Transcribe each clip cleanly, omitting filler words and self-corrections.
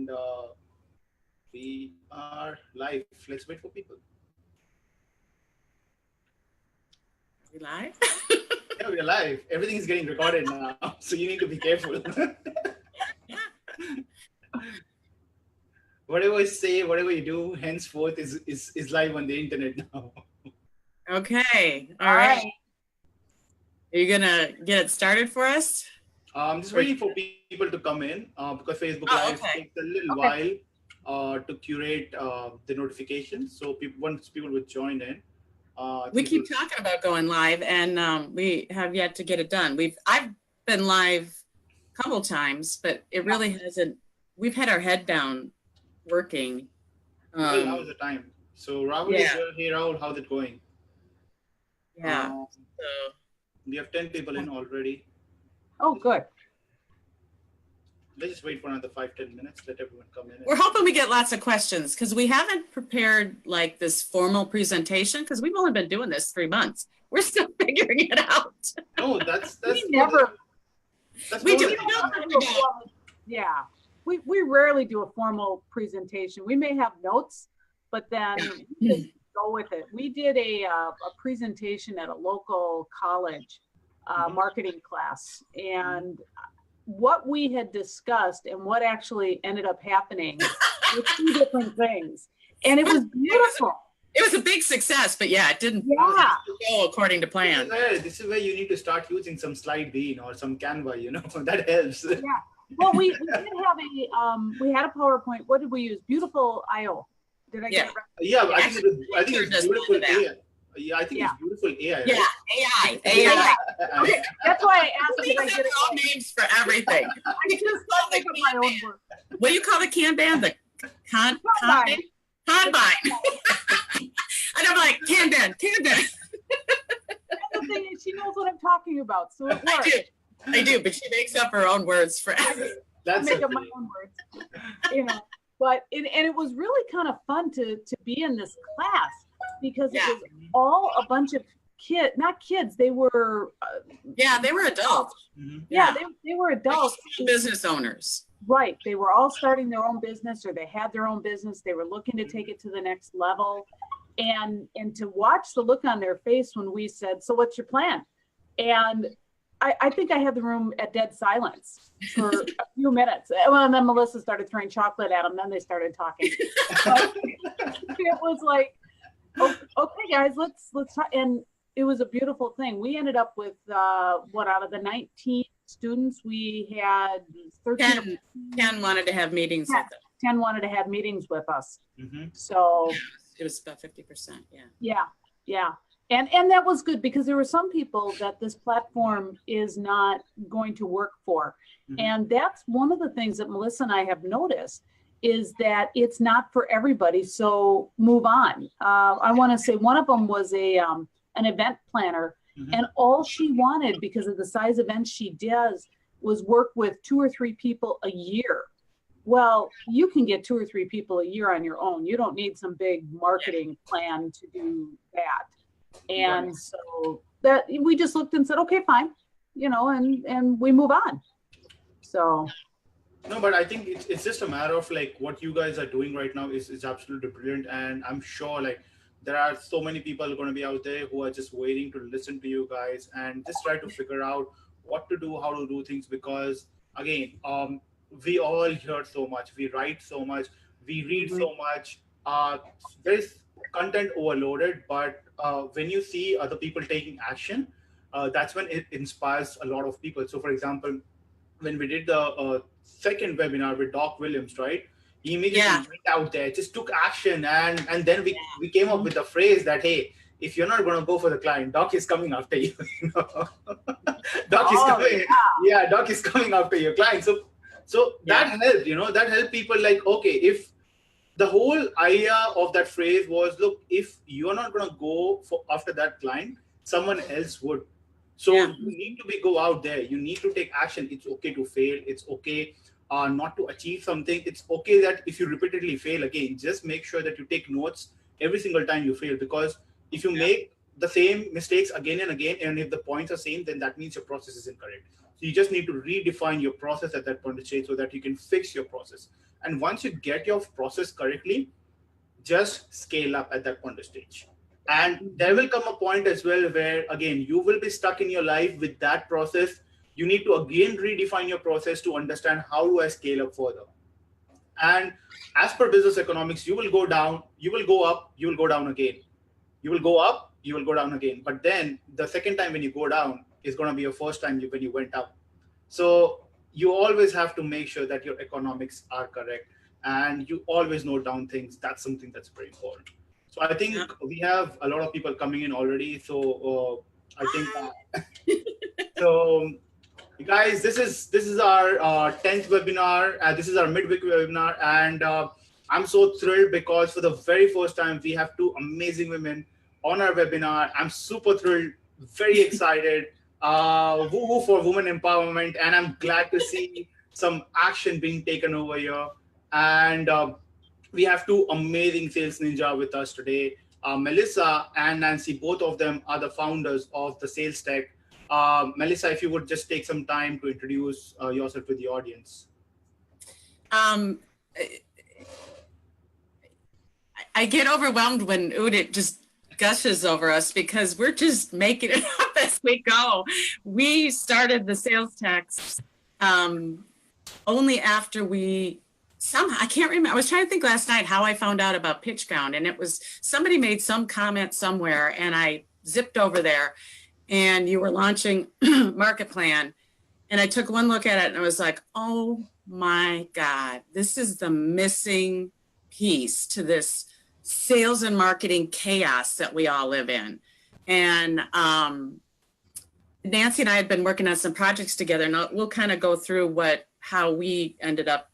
and we are live. Let's wait for people. We live? Yeah, we're live. Everything is getting recorded now, so you need to be careful. Whatever I say, whatever you do, henceforth is live on the internet now. Okay. All right. Are you gonna get it started for us? I'm just waiting for people to come in because Facebook Live takes a little while to curate the notifications. So once people would join in. We keep talking about going live, and we have yet to get it done. I've been live a couple times, but it really hasn't. We've had our head down working. Well, now is the time. So Rahul is here. Hey Rahul, how's it going? Yeah. So we have 10 people in already. Oh, good. Let's just wait for another 5-10 minutes. Let everyone come in. We're hoping we get lots of questions because we haven't prepared like this formal presentation because we've only been doing this 3 months. We're still figuring it out. No, that's we never. That's we do. Yeah, we rarely do a formal presentation. We may have notes, but then we just go with it. We did a presentation at a local college marketing class, and what we had discussed and what actually ended up happening were two different things. And it was beautiful. It was a big success, but it didn't go according to plan. This is where you need to start using some Slide Bean or some Canva, that helps. Yeah. Well, we did have we had a PowerPoint. What did we use? Beautiful IO. Did I get it right? Yeah, I think it's beautiful AI. Yeah, I think it's beautiful AI. Yeah, right? AI. Okay, that's why I asked. We have all names for everything. I just don't think of my own word. What do you call the Kanban? The Kanban? And I'm like, Kanban. And the thing is, she knows what I'm talking about, so it works. I do, but she makes up her own words for everything. I make up my own words, But it was really kind of fun to be in this class because it was all a bunch of not kids. They were they were adults. Mm-hmm. Yeah, they were adults, business owners. Right. They were all starting their own business, or they had their own business. They were looking to take it to the next level, and to watch the look on their face when we said, "So what's your plan?" And I think I had the room at dead silence for a few minutes. Well, and then Melissa started throwing chocolate at them. Then they started talking. It was like, okay, guys, let's talk. And it was a beautiful thing. We ended up with out of the 19 students, we had 13. 10 wanted to have meetings with us. 10 wanted to have meetings with us. Mm-hmm. So it was about 50%. Yeah. And that was good because there were some people that this platform is not going to work for. Mm-hmm. And that's one of the things that Melissa and I have noticed is that it's not for everybody. So move on. I want to say one of them was an event planner, mm-hmm. and all she wanted, because of the size events she does, was work with 2 or 3 people a year. Well, you can get 2 or 3 people a year on your own. You don't need some big marketing plan to do that. And so that we just looked and said, okay, fine, and we move on. So. No, but I think it's just a matter of like what you guys are doing right now is absolutely brilliant. And I'm sure like there are so many people going to be out there who are just waiting to listen to you guys and just try to figure out what to do, how to do things. Because again, we all hear so much, we write so much, we read so much. There's content overloaded, but when you see other people taking action, that's when it inspires a lot of people. So for example, when we did the second webinar with Doc Williams, right? He immediately went out there, just took action, and then we came up with the phrase that, hey, if you're not going to go for the client, Doc is coming after you. Doc is coming after your client. So that helped, that helped people like, okay, if the whole idea of that phrase was, look, if you're not going to go after that client, someone else would. So you need to go out there. You need to take action. It's okay to fail. It's okay not to achieve something. It's okay that if you repeatedly fail again, just make sure that you take notes every single time you fail. Because if you make the same mistakes again and again, and if the points are same, then that means your process is incorrect. So you just need to redefine your process at that point of stage so that you can fix your process. And once you get your process correctly, just scale up at that point of stage. And there will come a point as well where, again, you will be stuck in your life with that process. You need to again redefine your process to understand how do I scale up further. And as per business economics, you will go down, you will go up, you will go down again. You will go up, you will go down again. But then the second time when you go down is going to be your first time when you went up. So you always have to make sure that your economics are correct and you always note down things. That's something that's very important. So I think we have a lot of people coming in already. So I think so. Guys, this is our 10th webinar. This is our midweek webinar, and I'm so thrilled because for the very first time we have two amazing women on our webinar. I'm super thrilled, very excited. Woo for women empowerment, and I'm glad to see some action being taken over here. And we have two amazing sales ninja with us today. Melissa and Nancy, both of them are the founders of the Sales Tech. Melissa, if you would just take some time to introduce yourself with the audience. I get overwhelmed when Udit just gushes over us because we're just making it up as we go. We started the Sales Techs only after we somehow, I can't remember. I was trying to think last night how I found out about PitchGround, and it was somebody made some comment somewhere and I zipped over there and you were launching Market Plan. And I took one look at it and I was like, oh my God, this is the missing piece to this sales and marketing chaos that we all live in. And Nancy and I had been working on some projects together, and we'll kind of go through how we ended up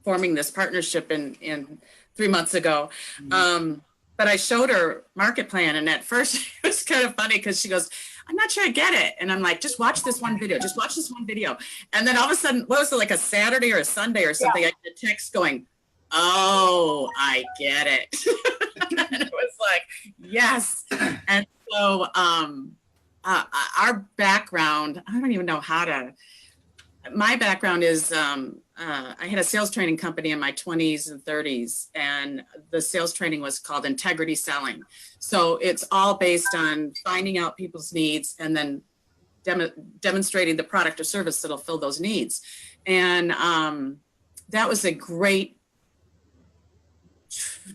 forming this partnership in 3 months ago. But I showed her Market Plan, and at first it was kind of funny because she goes, I'm not sure I get it. And I'm like, just watch this one video, just watch this one video. And then all of a sudden, what was it, like a Saturday or a Sunday or something, I get a text going, oh, I get it. And it was like, yes. And so our background, I don't even know my background is, I had a sales training company in my 20s and 30s, and the sales training was called integrity selling. So it's all based on finding out people's needs and then demonstrating the product or service that'll fill those needs. And that was a great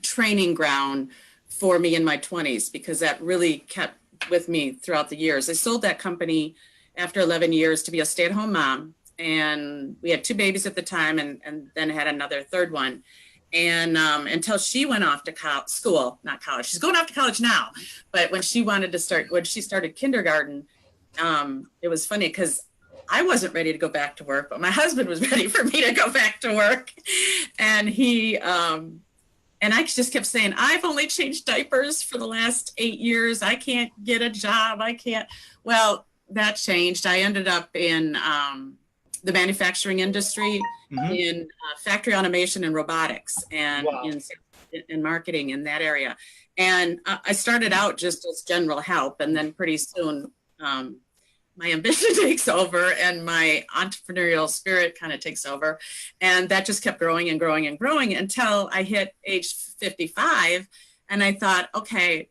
training ground for me in my 20s because that really kept with me throughout the years. I sold that company after 11 years to be a stay-at-home mom. And we had 2 babies at the time and then had another third one. And until she went off to school, not college, she's going off to college now. But when she started kindergarten, it was funny because I wasn't ready to go back to work, but my husband was ready for me to go back to work. And and I just kept saying, I've only changed diapers for the last 8 years. I can't get a job. Well, that changed. I ended up in the manufacturing industry, in factory automation and robotics, and in marketing in that area. And I started out just as general help, and then pretty soon my ambition takes over and my entrepreneurial spirit kind of takes over. And that just kept growing and growing and growing until I hit age 55. And I thought, okay,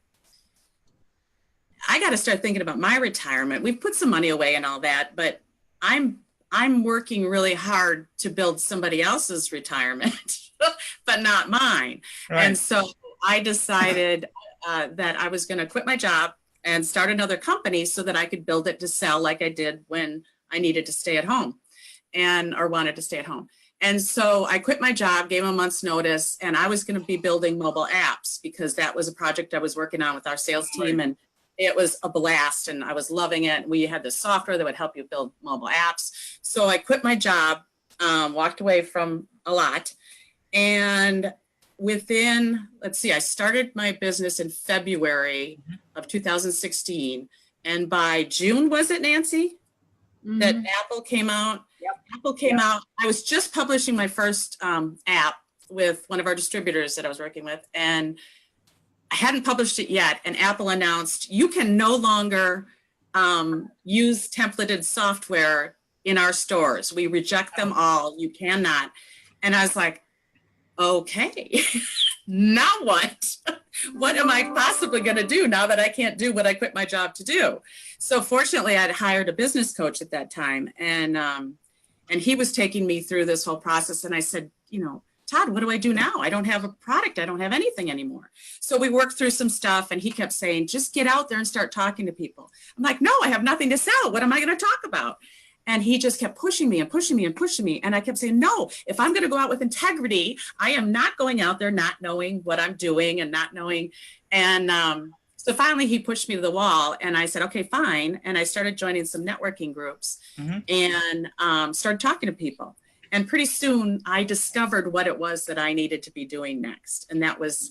I got to start thinking about my retirement. We've put some money away and all that, but I'm working really hard to build somebody else's retirement, but not mine. Right. And so I decided that I was going to quit my job and start another company so that I could build it to sell like I did when I needed to stay at home or wanted to stay at home. And so I quit my job, gave a month's notice, and I was going to be building mobile apps because that was a project I was working on with our sales team. Right. And it was a blast and I was loving it. We had this software that would help you build mobile apps. So I quit my job, walked away from a lot. And I started my business in February of 2016. And by June, was it, Nancy, that Apple came out? Yep. Apple came out. I was just publishing my first app with one of our distributors that I was working with. And I hadn't published it yet, and Apple announced you can no longer use templated software in our stores. We reject them all. You cannot. And I was like, okay, now what? What am I possibly going to do now that I can't do what I quit my job to do? So fortunately, I'd hired a business coach at that time, and he was taking me through this whole process. And I said, Todd, what do I do now? I don't have a product. I don't have anything anymore. So we worked through some stuff, and he kept saying, just get out there and start talking to people. I'm like, no, I have nothing to sell. What am I going to talk about? And he just kept pushing me and pushing me and pushing me. And I kept saying, no, if I'm going to go out with integrity, I am not going out there not knowing what I'm doing and not knowing. And so finally he pushed me to the wall, and I said, okay, fine. And I started joining some networking groups and started talking to people. And pretty soon I discovered what it was that I needed to be doing next. And that was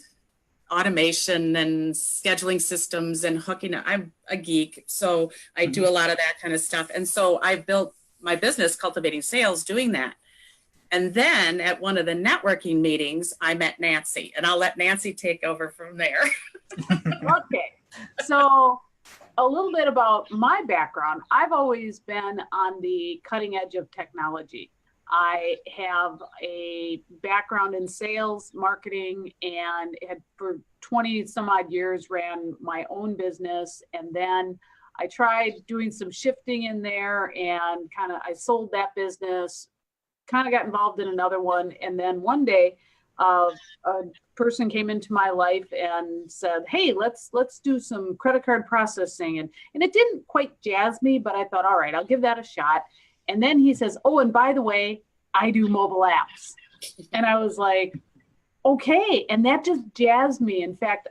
automation and scheduling systems and hooking up. I'm a geek, so I do a lot of that kind of stuff. And so I built my business, Cultivating Sales, doing that. And then at one of the networking meetings, I met Nancy, and I'll let Nancy take over from there. Okay. So a little bit about my background. I've always been on the cutting edge of technology. I have a background in sales, marketing, and had for 20 some odd years ran my own business. And then I tried doing some shifting in there, and I sold that business, kind of got involved in another one. And then one day a person came into my life and said, hey, let's do some credit card processing. And it didn't quite jazz me, but I thought, all right, I'll give that a shot. And then he says, oh, and by the way, I do mobile apps. And I was like, okay. And that just jazzed me. In fact,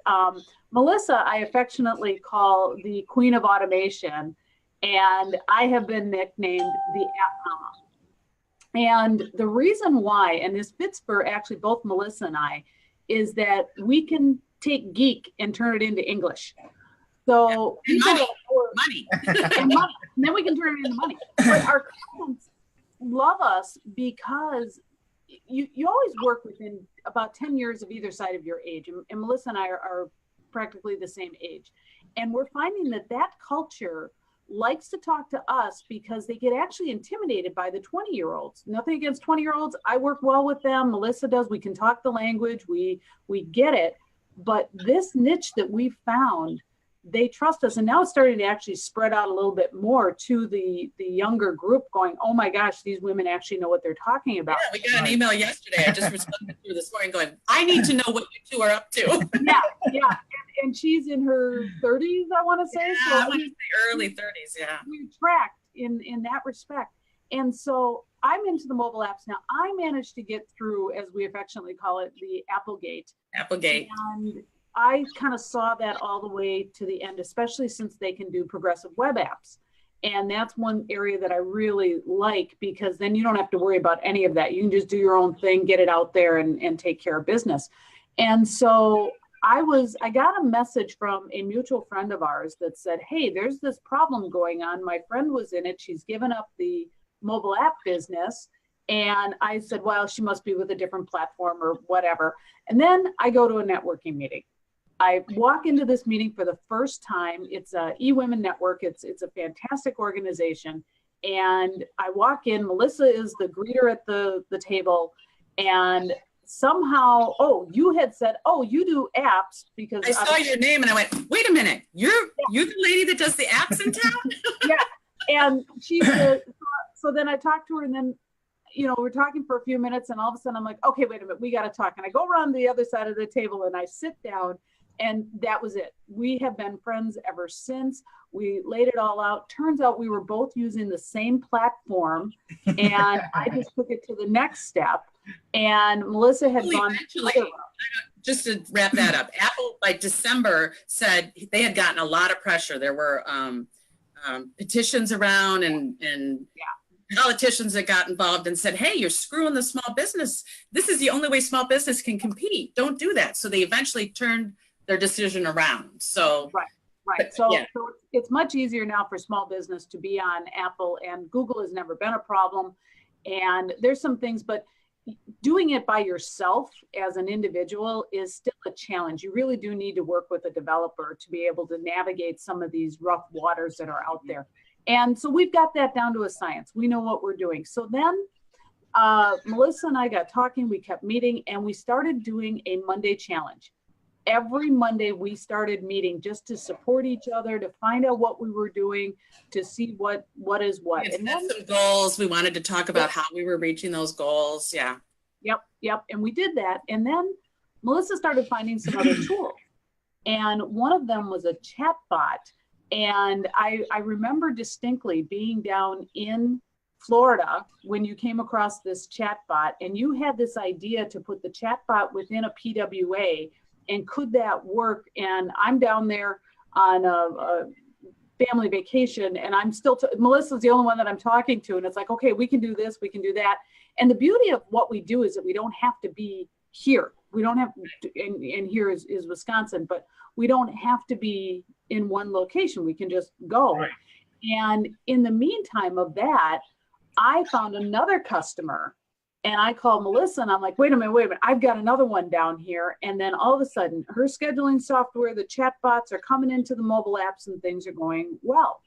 Melissa, I affectionately call the queen of automation. And I have been nicknamed the App Mama. And the reason why, and this fits for actually both Melissa and I, is that we can take geek and turn it into English. So money. And money. And then we can turn it into money. But our clients love us because you always work within about 10 years of either side of your age. And Melissa and I are practically the same age. And we're finding that culture likes to talk to us because they get actually intimidated by the 20-year-olds. Nothing against 20-year-olds. I work well with them. Melissa does. We can talk the language. We get it. But this niche that we found, they trust us. And now it's starting to actually spread out a little bit more to the younger group going, oh my gosh, these women actually know what they're talking about. Yeah, we got an email yesterday. I just responded to this morning going, I need to know what you two are up to. Yeah. And she's in her 30s, I want to say. Yeah, so I want to say early 30s, yeah. We tracked in that respect. And so I'm into the mobile apps now. I managed to get through, as we affectionately call it, the Applegate. And I kind of saw that all the way to the end, especially since they can do progressive web apps. And that's one area that I really like, because then you don't have to worry about any of that. You can just do your own thing, get it out there and take care of business. And so I got a message from a mutual friend of ours that said, hey, there's this problem going on. My friend was in it. She's given up the mobile app business. And I said, well, she must be with a different platform or whatever. And then I go to a networking meeting. I walk into this meeting for the first time. It's a eWomen network. It's a fantastic organization. And I walk in, Melissa is the greeter at the table. And somehow, you had said, you do apps, because I saw your name and I went, wait a minute, you're the lady that does the apps in town? Yeah. And she said, so then I talked to her, and then, we're talking for a few minutes, and all of a sudden I'm like, okay, wait a minute, we got to talk. And I go around the other side of the table and I sit down, and that was it. We have been friends ever since. We laid it all out. Turns out we were both using the same platform, and I just took it to the next step. And Melissa had gone. Just to wrap that up, Apple by December said they had gotten a lot of pressure. There were petitions around and politicians that got involved and said, hey, you're screwing the small business. This is the only way small business can compete. Don't do that. So they eventually turned their decision around. So Right. So it's much easier now for small business to be on Apple, and Google has never been a problem. And there's some things, but doing it by yourself as an individual is still a challenge. You really do need to work with a developer to be able to navigate some of these rough waters that are out there. And so we've got that down to a science. We know what we're doing. So then Melissa and I got talking, we kept meeting, and we started doing a Monday challenge. Every Monday we started meeting just to support each other, to find out what we were doing, to see what is what. And then some goals. We wanted to talk about how we were reaching those goals. Yeah. Yep. And we did that. And then Melissa started finding some other tools. And one of them was a chat bot. And I remember distinctly being down in Florida when you came across this chat bot, and you had this idea to put the chat bot within a PWA. And could that work? And I'm down there on a family vacation, and I'm still, Melissa's the only one that I'm talking to. And it's like, okay, we can do this, we can do that. And the beauty of what we do is that we don't have to be here. We don't have to, and here is Wisconsin, but we don't have to be in one location. We can just go. Right. And in the meantime of that, I found another customer. And I called Melissa and I'm like, wait a minute, I've got another one down here. And then all of a sudden, her scheduling software, the chat bots are coming into the mobile apps and things are going well.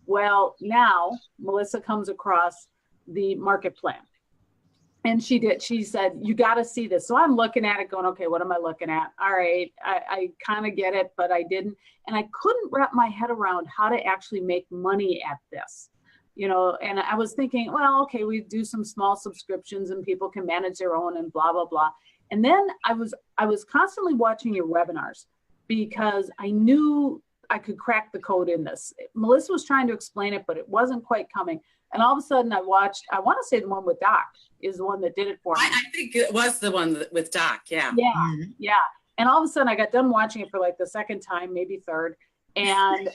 Well, now Melissa comes across the market plan. And she said, you got to see this. So I'm looking at it going, okay, what am I looking at? All right, I kind of get it, but I didn't. And I couldn't wrap my head around how to actually make money at this. You know, and I was thinking, well, okay, we do some small subscriptions and people can manage their own and blah, blah, blah. And then I was constantly watching your webinars because I knew I could crack the code in this. Melissa was trying to explain it, but it wasn't quite coming. And all of a sudden I want to say the one with Doc is the one that did it for me. I think it was the one with Doc. Yeah. Yeah. And all of a sudden I got done watching it for like the second time, maybe third. And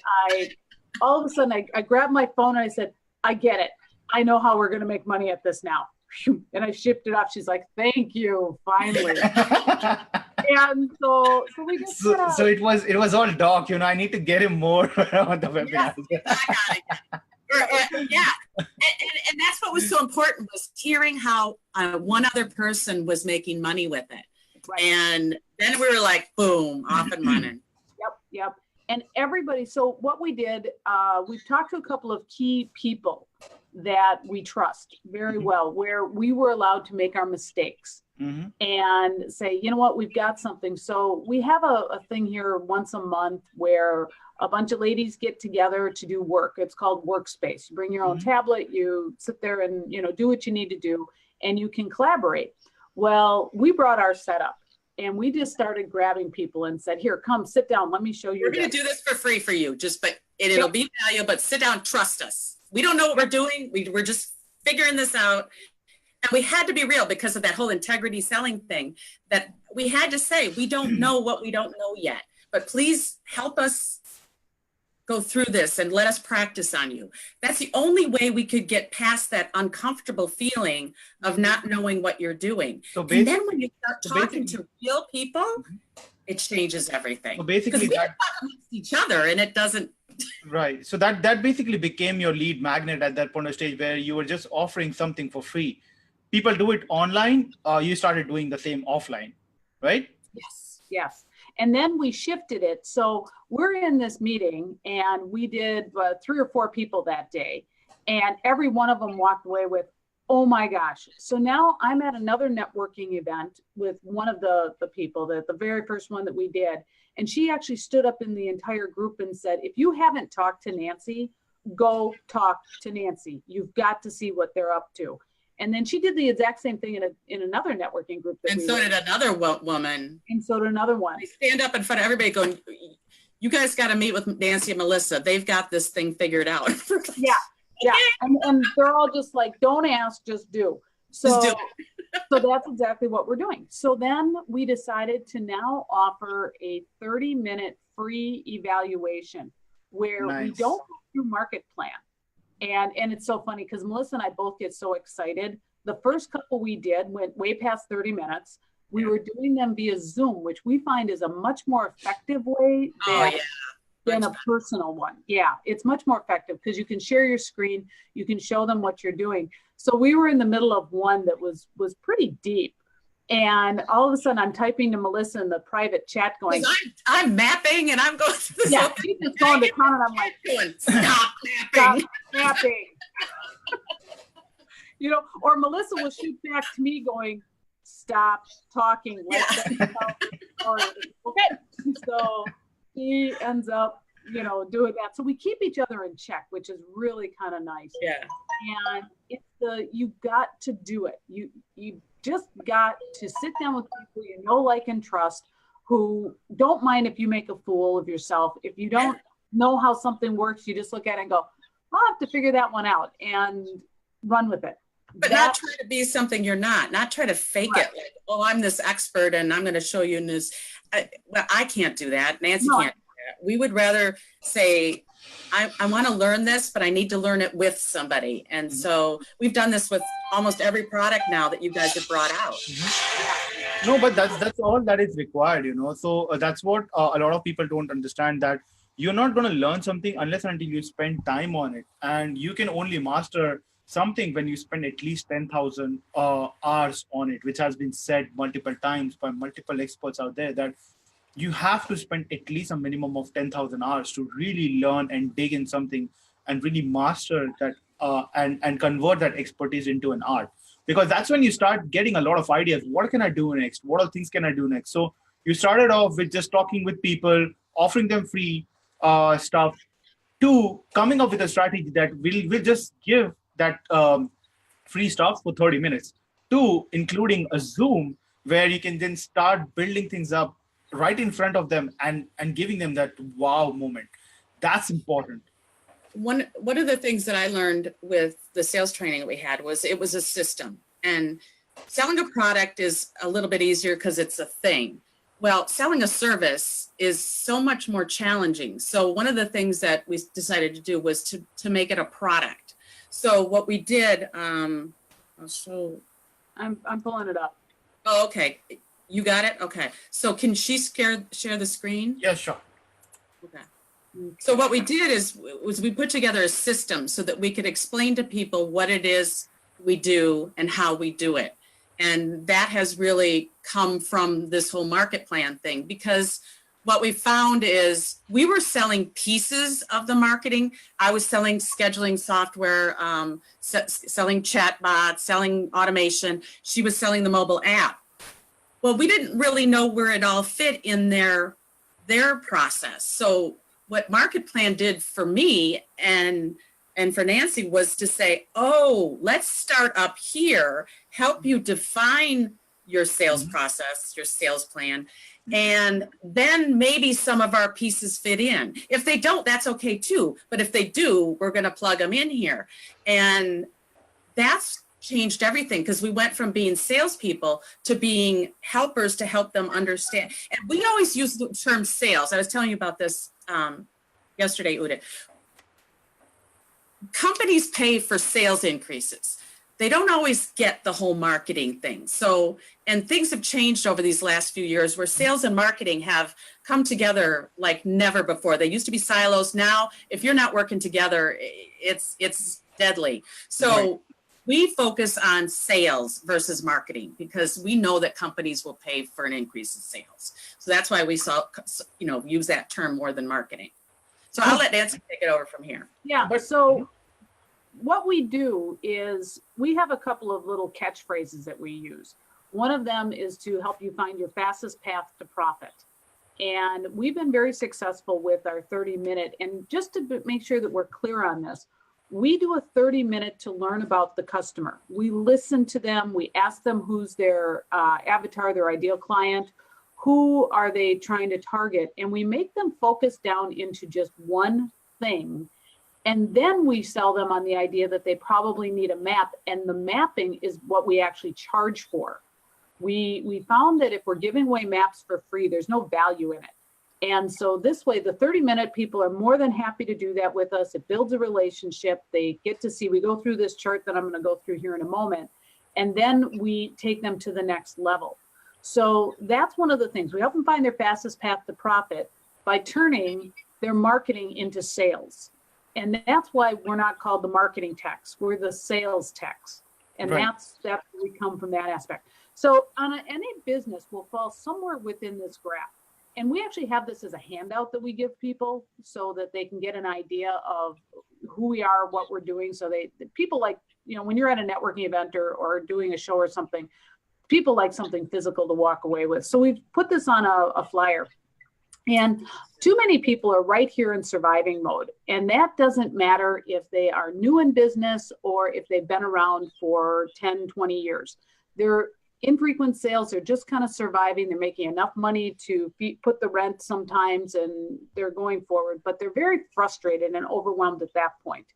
all of a sudden I grabbed my phone and I said, I get it. I know how we're going to make money at this now. And I shipped it off. She's like, thank you, finally. And so we just so it was all Doc, you know, I need to get him more on the webinar. Yes, I got it. Yeah. And that's what was so important, was hearing how one other person was making money with it. Right. And then we were like, boom, off and running. Yep. And everybody, so what we did, we've talked to a couple of key people that we trust very well, where we were allowed to make our mistakes and say, you know what, we've got something. So we have a thing here once a month where a bunch of ladies get together to do work. It's called Workspace. You bring your own tablet, you sit there and, you know, do what you need to do, and you can collaborate. Well, we brought our setup. And we just started grabbing people and said, here, come sit down. Let me show you. We're going to do this for free for you. It'll be valuable, but sit down, trust us. We don't know what we're doing. We're just figuring this out. And we had to be real because of that whole integrity selling thing, that we had to say, we don't know what we don't know yet, but please help us go through this and let us practice on you. That's the only way we could get past that uncomfortable feeling of not knowing what you're doing. And then when you start talking to real people, it changes everything. So basically, we talk amongst each other and it doesn't. Right. So that basically became your lead magnet at that point of stage, where you were just offering something for free. People do it online. You started doing the same offline, right? Yes. And then we shifted it. So we're in this meeting and we did 3 or 4 people that day. And every one of them walked away with, oh my gosh. So now I'm at another networking event with one of the people, the very first one that we did. And she actually stood up in the entire group and said, if you haven't talked to Nancy, go talk to Nancy. You've got to see what they're up to. And then she did the exact same thing in another networking group. And so did another woman. And so did another one. They stand up in front of everybody going, you guys got to meet with Nancy and Melissa. They've got this thing figured out. Yeah. And they're all just like, don't ask, just do. So that's exactly what we're doing. So then we decided to now offer a 30-minute free evaluation where we don't go through market plan. And it's so funny because Melissa and I both get so excited. The first couple we did went way past 30 minutes. We were doing them via Zoom, which we find is a much more effective way than a personal one. Yeah, it's much more effective because you can share your screen. You can show them what you're doing. So we were in the middle of one that was pretty deep. And all of a sudden I'm typing to Melissa in the private chat going, I'm mapping and I'm going through this. Yeah, she's just going to comment. I'm like, stop mapping. Stop mapping. you know, or Melissa will shoot back to me going, stop talking. Okay. So he ends up, you know, doing that. So we keep each other in check, which is really kind of nice. Yeah. And it's you got to do it. You just got to sit down with people you know, like, and trust, who don't mind if you make a fool of yourself. If you don't know how something works, you just look at it and go, I'll have to figure that one out and run with it. But not try to be something you're not try to fake it. Like, oh, I'm this expert and I'm going to show you this. I can't do that. Nancy can't do that. We would rather say, I want to learn this, but I need to learn it with somebody. And so we've done this with almost every product now that you guys have brought out. No, but that's all that is required, you know. So that's what a lot of people don't understand, that you're not going to learn something unless until you spend time on it. And you can only master something when you spend at least 10,000 hours on it, which has been said multiple times by multiple experts out there, that you have to spend at least a minimum of 10,000 hours to really learn and dig in something and really master that and convert that expertise into an art. Because that's when you start getting a lot of ideas. What can I do next? What other things can I do next? So you started off with just talking with people, offering them free stuff, to coming up with a strategy that will just give that free stuff for 30 minutes, to including a Zoom where you can then start building things up right in front of them and giving them that wow moment. That's important. One of the things that I learned with the sales training that we had was it was a system, and selling a product is a little bit easier because it's a thing. Well, selling a service is so much more challenging. So one of the things that we decided to do was to make it a product. So what we did, I'll show. I'm pulling it up. Oh, okay. You got it? Okay. So can she share the screen? Yeah, sure. Okay. So what we did was we put together a system so that we could explain to people what it is we do and how we do it. And that has really come from this whole market plan thing, because what we found is we were selling pieces of the marketing. I was selling scheduling software, selling chatbots, selling automation. She was selling the mobile app. Well, we didn't really know where it all fit in their process. So what Market Plan did for me and for Nancy was to say, oh, let's start up here, help you define your sales process, your sales plan, and then maybe some of our pieces fit in. If they don't, that's okay too. But if they do, we're going to plug them in here. And that's changed everything, because we went from being salespeople to being helpers to help them understand. And we always use the term sales. I was telling you about this yesterday, Udit. Companies pay for sales increases. They don't always get the whole marketing thing. So, and things have changed over these last few years where sales and marketing have come together like never before. They used to be silos. Now, if you're not working together, it's deadly. So we focus on sales versus marketing because we know that companies will pay for an increase in sales. So that's why we use that term more than marketing. So I'll let Nancy take it over from here. Yeah, so what we do is we have a couple of little catchphrases that we use. One of them is to help you find your fastest path to profit. And we've been very successful with our 30-minute. And just to make sure that we're clear on this, we do a 30-minute to learn about the customer. We listen to them. We ask them who's their avatar, their ideal client. Who are they trying to target? And we make them focus down into just one thing. And then we sell them on the idea that they probably need a map. And the mapping is what we actually charge for. We found that if we're giving away maps for free, there's no value in it. And so this way, the 30-minute people are more than happy to do that with us. It builds a relationship. They get to see, we go through this chart that I'm going to go through here in a moment. And then we take them to the next level. So that's one of the things. We help them find their fastest path to profit by turning their marketing into sales. And that's why we're not called the marketing techs. We're the sales techs. And that's where we come from, that aspect. So any business will fall somewhere within this graph. And we actually have this as a handout that we give people so that they can get an idea of who we are, what we're doing. So people like, when you're at a networking event or doing a show or something, people like something physical to walk away with. So we've put this on a flyer. And too many people are right here in surviving mode. And that doesn't matter if they are new in business or if they've been around for 10, 20 years. They're infrequent sales. They're just kind of surviving. They're making enough money to put the rent sometimes, and they're going forward. But they're very frustrated and overwhelmed at that point.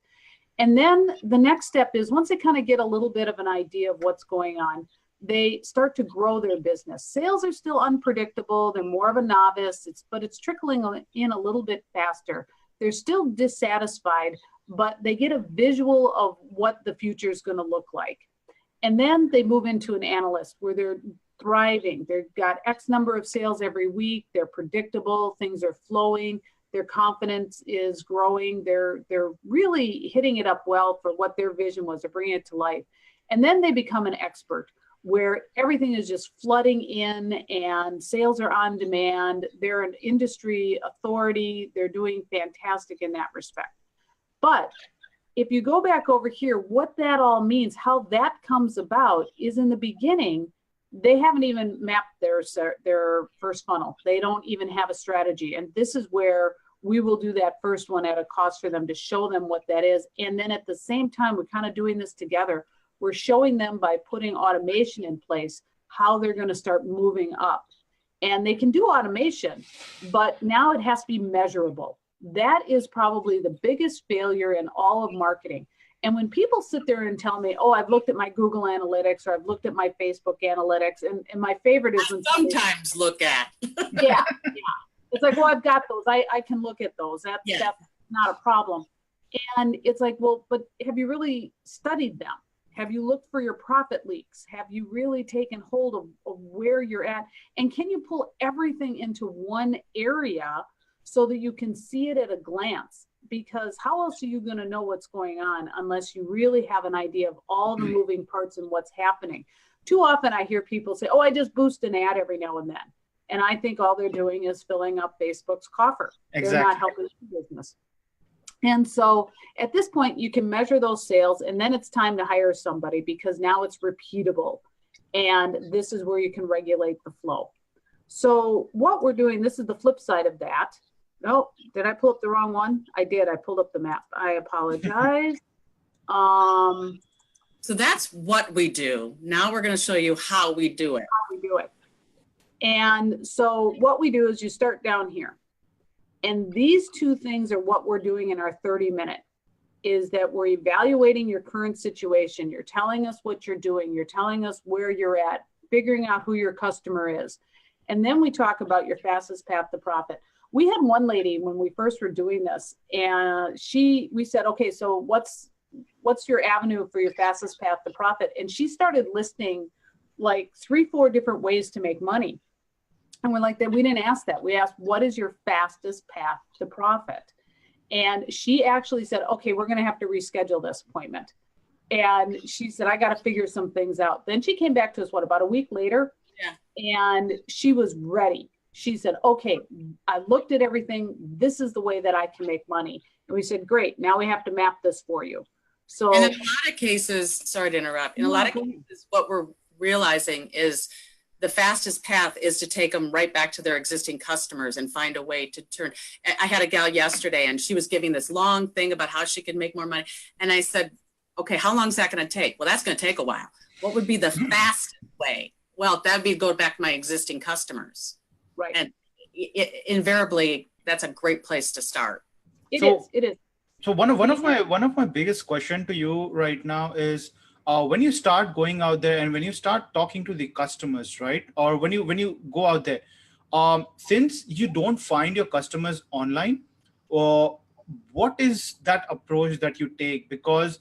And then the next step is, once they kind of get a little bit of an idea of what's going on, they start to grow their business. Sales are still unpredictable. They're more of a novice, but it's trickling in a little bit faster. They're still dissatisfied, but they get a visual of what the future is going to look like. And then they move into an analyst where they're thriving. They've got X number of sales every week. They're predictable. Things are flowing. Their confidence is growing. They're really hitting it up well for what their vision was, to bring it to life. And then they become an expert, where everything is just flooding in and sales are on demand. They're an industry authority. They're doing fantastic in that respect. But if you go back over here, what that all means, how that comes about is, in the beginning, they haven't even mapped their first funnel. They don't even have a strategy. And this is where we will do that first one at a cost for them to show them what that is. And then at the same time, we're kind of doing this together. We're showing them, by putting automation in place, how they're going to start moving up. And they can do automation, but now it has to be measurable. That is probably the biggest failure in all of marketing. And when people sit there and tell me, oh, I've looked at my Google Analytics, or I've looked at my Facebook Analytics, and my favorite is when sometimes look at. yeah. It's like, well, I've got those. I can look at those. That's not a problem. And it's like, well, but have you really studied them? Have you looked for your profit leaks? Have you really taken hold of where you're at? And can you pull everything into one area so that you can see it at a glance? Because how else are you going to know what's going on unless you really have an idea of all the moving parts and what's happening? Too often I hear people say, oh, I just boost an ad every now and then. And I think all they're doing is filling up Facebook's coffer. Exactly. They're not helping the business. And so at this point, you can measure those sales, and then it's time to hire somebody, because now it's repeatable. And this is where you can regulate the flow. So what we're doing, this is the flip side of that. Oh, did I pull up the wrong one? I did. I pulled up the map. I apologize. So that's what we do. Now we're going to show you how we do it. And so what we do is you start down here. And these two things are what we're doing in our 30-minute, is that we're evaluating your current situation. You're telling us what you're doing. You're telling us where you're at, figuring out who your customer is. And then we talk about your fastest path to profit. We had one lady when we first were doing this, and we said, okay, so what's your avenue for your fastest path to profit? And she started listing like 3-4 different ways to make money. And we're like, that we didn't ask that. We asked, what is your fastest path to profit? And she actually said, okay, we're going to have to reschedule this appointment. And she said, I got to figure some things out. Then she came back to us, about a week later? Yeah. And she was ready. She said, okay, I looked at everything. This is the way that I can make money. And we said, great, now we have to map this for you. So in a lot of cases, sorry to interrupt, in a lot of cases, what we're realizing is the fastest path is to take them right back to their existing customers and find a way to turn. I had a gal yesterday, and she was giving this long thing about how she could make more money. And I said, okay, how long is that going to take? Well, that's going to take a while. What would be the fastest way? Well, that'd be go back to my existing customers. Right. And invariably, that's a great place to start. It is. So one of my biggest question to you right now is, when you start going out there and when you start talking to the customers, right? Or when you go out there, since you don't find your customers online, what is that approach that you take? Because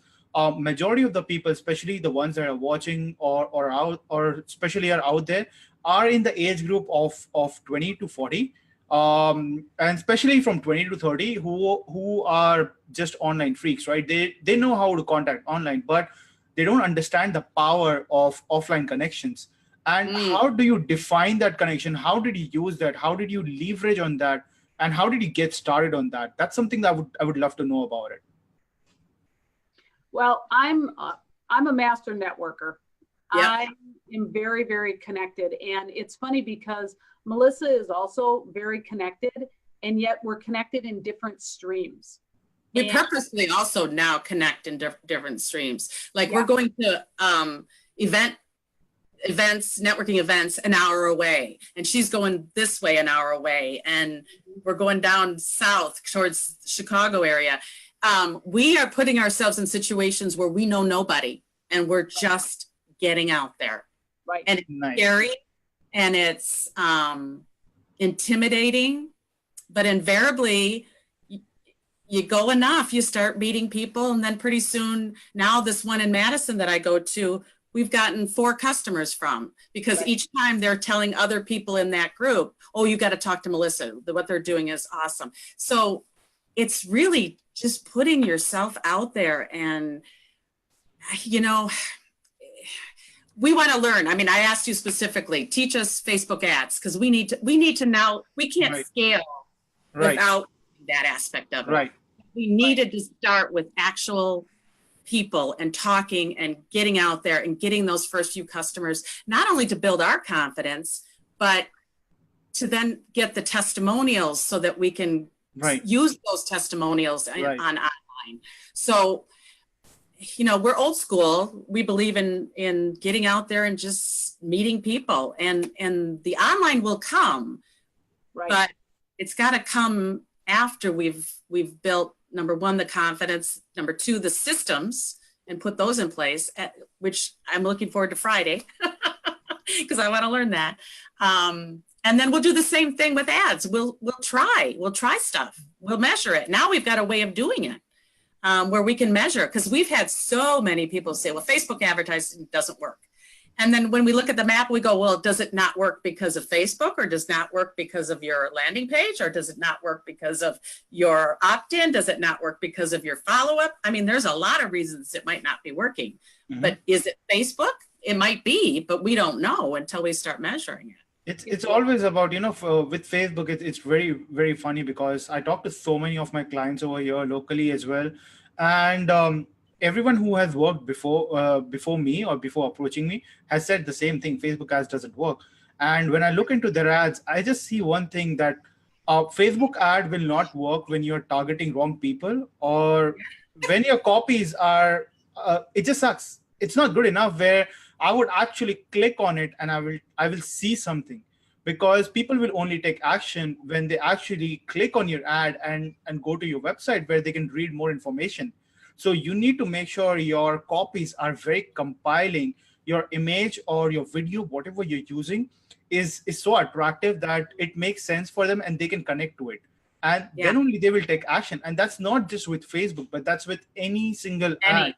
majority of the people, especially the ones that are watching or especially are out there, are in the age group of 20 to 40. And especially from 20 to 30, who are just online freaks, right? They know how to contact online, but they don't understand the power of offline connections. And how do you define that connection? How did you use that? How did you leverage on that? And how did you get started on that? That's something that I would love to know about it. Well, I'm a master networker. Yep. I am very, very connected. And it's funny because Melissa is also very connected, and yet we're connected in different streams. We purposely also now connect in different streams. Like Yeah. we're going to events, networking events an hour away, and she's going this way an hour away, and we're going down south towards Chicago area. We are putting ourselves in situations where we know nobody, and we're just getting out there. Right. And it's scary, and it's intimidating, but invariably you go enough, you start meeting people, and then pretty soon, now this one in Madison that I go to, we've gotten 4 customers from, because each time they're telling other people in that group, oh, you got to talk to Melissa. What they're doing is awesome. So it's really just putting yourself out there, and, you know, we want to learn. I mean, I asked you specifically, teach us Facebook ads, because we need to now, we can't scale without that aspect of it. Right. We needed to start with actual people and talking and getting out there and getting those first few customers, not only to build our confidence, but to then get the testimonials so that we can use those testimonials on online. So, you know, we're old school. We believe in getting out there and just meeting people, and the online will come, but it's got to come after we've built, number one, the confidence, number 2, the systems, and put those in place, which I'm looking forward to Friday because I want to learn that. And then we'll do the same thing with ads. We'll try stuff. We'll measure it. Now we've got a way of doing it where we can measure, because we've had so many people say, well, Facebook advertising doesn't work. And then when we look at the map, we go, well, does it not work because of Facebook, or does not work because of your landing page, or does it not work because of your opt-in? Does it not work because of your follow-up? I mean, there's a lot of reasons it might not be working, but is it Facebook? It might be, but we don't know until we start measuring it. It's always about, you know, with Facebook, it's very, very funny, because I talk to so many of my clients over here locally as well. And everyone who has worked before me or before approaching me has said the same thing: Facebook ads doesn't work. And when I look into their ads, I just see one thing, that Facebook ad will not work when you're targeting wrong people, or when your copies are, it just sucks. It's not good enough where I would actually click on it and I will see something, because people will only take action when they actually click on your ad and go to your website where they can read more information. So you need to make sure your copies are very compiling, your image or your video, whatever you're using, is so attractive that it makes sense for them and they can connect to it. And then only they will take action. And that's not just with Facebook, but that's with any single ad.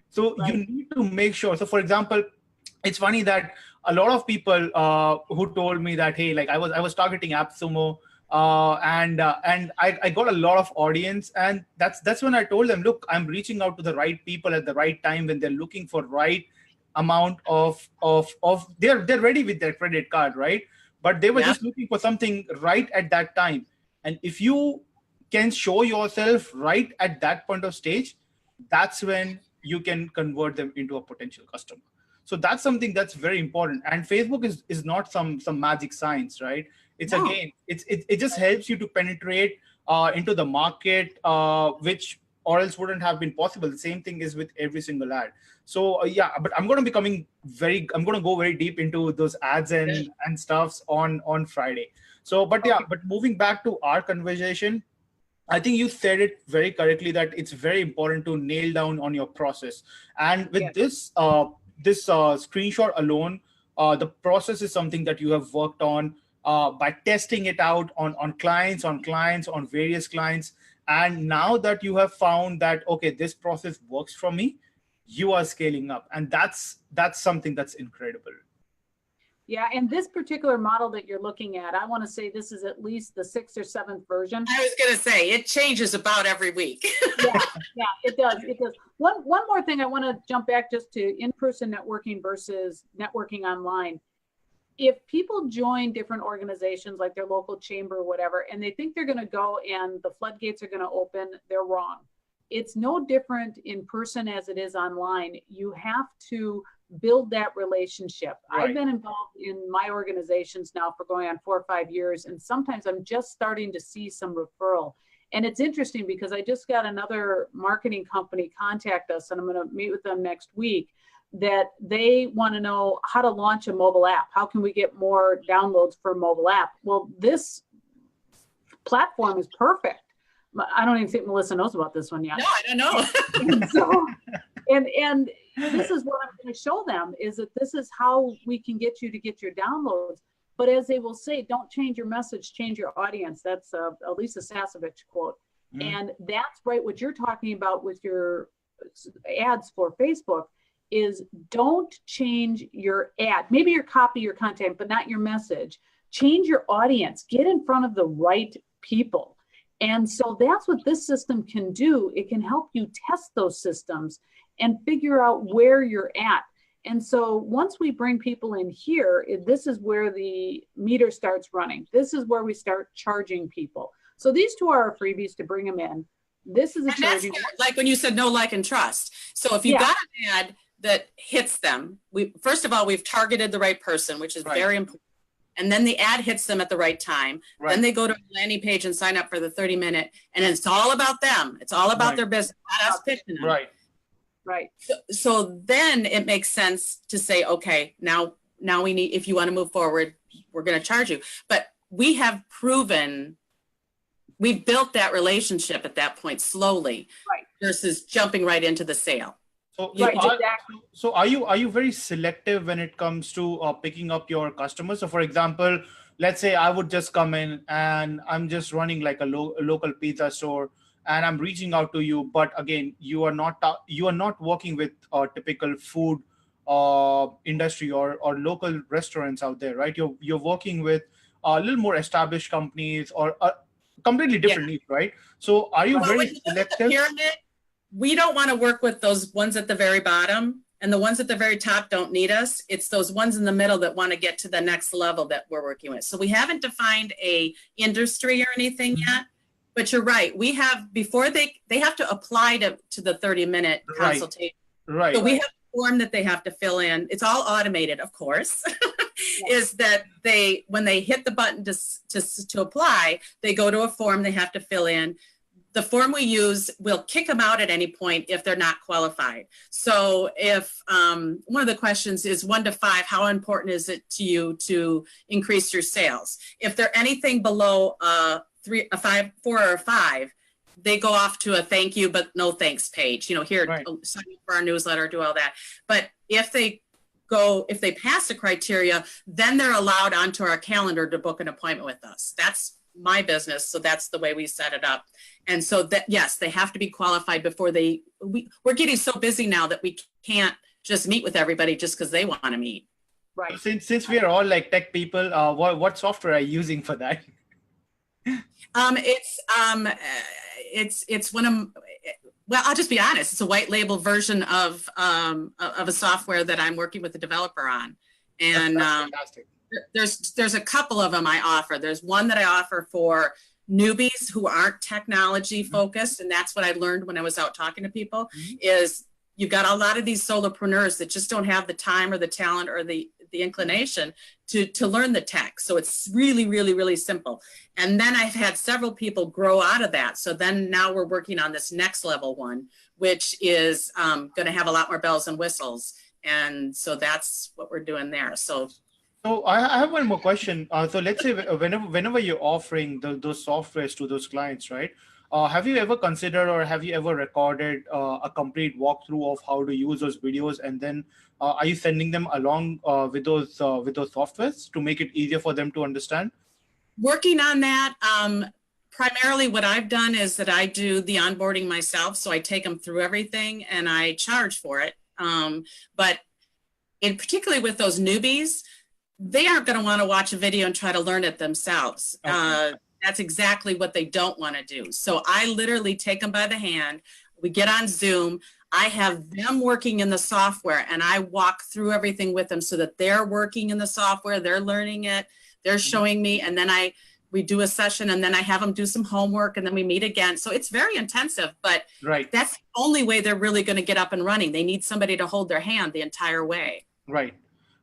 So you need to make sure. So for example, it's funny that a lot of people who told me that, hey, like I was targeting AppSumo, and I got a lot of audience, and that's when I told them, look, I'm reaching out to the right people at the right time when they're looking for right amount of they're ready with their credit card, right? But they were just looking for something right at that time. And if you can show yourself right at that point of stage, that's when you can convert them into a potential customer. So that's something that's very important. And Facebook is not some magic science, right? It's again, it just helps you to penetrate into the market, which or else wouldn't have been possible. The same thing is with every single ad. So but I'm going to go very deep into those ads and stuffs on Friday. So, but moving back to our conversation, I think you said it very correctly that it's very important to nail down on your process. And with this screenshot alone, the process is something that you have worked on by testing it out on clients, on various clients. And now that you have found that, okay, this process works for me, you are scaling up. And that's something that's incredible. Yeah, and this particular model that you're looking at, I want to say this is at least the 6th or 7th version. I was going to say, it changes about every week. yeah, it does. It does. One more thing, I want to jump back just to in-person networking versus networking online. if people join different organizations like their local chamber or whatever, and they think they're going to go and the floodgates are going to open, they're wrong. It's no different in person as it is online. You have to build that relationship. Right. I've been involved in my organizations now for going on 4 or 5 years, and sometimes I'm just starting to see some referral. And it's interesting because I just got another marketing company contact us, and I'm going to meet with them next week, that they want to know how to launch a mobile app. How can we get more downloads for a mobile app? Well, this platform is perfect. I don't even think Melissa knows about this one yet. No, I don't know. And so, and this is what I'm going to show them, is that this is how we can get you to get your downloads. But as they will say, don't change your message, change your audience. That's a Lisa Sasevich quote. And that's right what you're talking about with your ads for Facebook, is don't change your ad. Maybe your copy, your content, but not your message. Change your audience. Get in front of the right people. And so that's what this system can do. It can help you test those systems and figure out where you're at. And so once we bring people in here, this is where the meter starts running. This is where we start charging people. So these two are our freebies to bring them in. This is a charging. Like when you said no, like, and trust. So if you've got an ad that hits them, first of all, we've targeted the right person, which is very important. And then the ad hits them at the right time. Right. Then they go to a landing page and sign up for the 30-minute. And it's all about them. It's all about their business, not us pitching them. Right. So then it makes sense to say, okay, now we need, if you want to move forward, we're going to charge you. But we have proven, we've built that relationship at that point slowly versus jumping right into the sale. So are you very selective when it comes to picking up your customers? So for example, let's say I would just come in and I'm just running like a local pizza store and I'm reaching out to you, but again, you are not working with a typical food industry or local restaurants out there, right? You're working with a little more established companies or a completely different niche, right? So are you very selective? Pyramid, we don't want to work with those ones at the very bottom, and the ones at the very top don't need us. It's those ones in the middle that want to get to the next level that we're working with. So we haven't defined a industry or anything yet, but you're right. We have, before they have to apply to the 30-minute consultation. Right. So we have a form that they have to fill in. It's all automated, of course. Is that when they hit the button to apply, they go to a form they have to fill in. The form we use will kick them out at any point if they're not qualified. So if one of the questions is 1 to 5, how important is it to you to increase your sales? If they're anything below 4 or 5, they go off to a thank you, but no thanks page. Sign up for our newsletter, do all that. But if they pass the criteria, then they're allowed onto our calendar to book an appointment with us. That's my business, so that's the way we set it up. And so that, yes, they have to be qualified before we're getting so busy now that we can't just meet with everybody just because they want to meet. Right. Since we are all like tech people, what software are you using for that? It's one of, well, I'll just be honest. It's a white label version of a software that I'm working with a developer on. And that's fantastic. There's a couple of them I offer. There's one that I offer for newbies who aren't technology focused, and that's what I learned when I was out talking to people. Is you've got a lot of these solopreneurs that just don't have the time or the talent or the inclination to learn the tech. So it's really, really, really simple. And then I've had several people grow out of that. So then now we're working on this next level one, which is going to have a lot more bells and whistles. And so that's what we're doing there. So I have one more question. So let's say whenever you're offering those softwares to those clients, right? Have you ever considered or have you ever recorded a complete walkthrough of how to use those videos, and then are you sending them along with those softwares to make it easier for them to understand? Working on that. Primarily what I've done is that I do the onboarding myself. So I take them through everything and I charge for it. But particularly with those newbies, they aren't going to want to watch a video and try to learn it themselves. Okay. That's exactly what they don't want to do. So I literally take them by the hand. We get on Zoom. I have them working in the software, and I walk through everything with them so that they're working in the software, they're learning it, they're showing me, and then we do a session, and then I have them do some homework, and then we meet again. So it's very intensive, but that's the only way they're really going to get up and running. They need somebody to hold their hand the entire way. Right.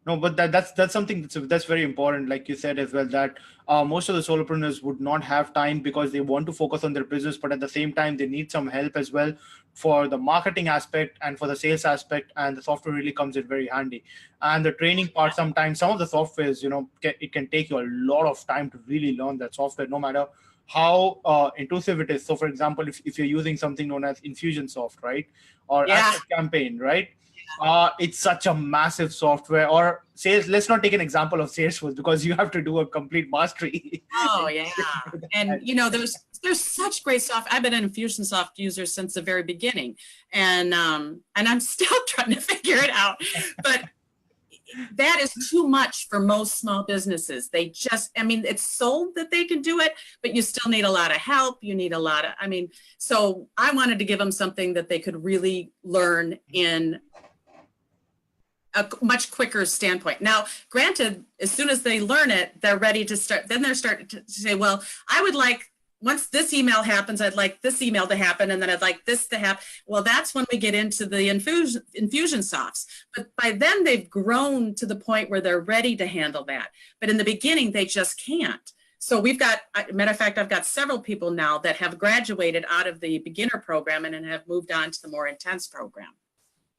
No, but that's something that's very important. Like you said as well, that most of the solopreneurs would not have time because they want to focus on their business, but at the same time, they need some help as well for the marketing aspect and for the sales aspect. And the software really comes in very handy. And the training part, sometimes some of the softwares, it can take you a lot of time to really learn that software, no matter how intrusive it is. So for example, if you're using something known as Infusionsoft, right? Or Asset Campaign, right? It's such a massive software. Or sales, let's not take an example of Salesforce because you have to do a complete mastery. Oh yeah. And there's such great software. I've been an Infusionsoft user since the very beginning. And I'm still trying to figure it out. But that is too much for most small businesses. It's sold that they can do it, but you still need a lot of help. You need a lot of, so I wanted to give them something that they could really learn in a much quicker standpoint. Now, granted, as soon as they learn it, they're ready to start. Then they're starting to say, well, I would like, once this email happens, I'd like this email to happen, and then I'd like this to happen. Well, that's when we get into the Infusionsofts. But by then, they've grown to the point where they're ready to handle that. But in the beginning, they just can't. So we've got, matter of fact, I've got several people now that have graduated out of the beginner program and have moved on to the more intense program.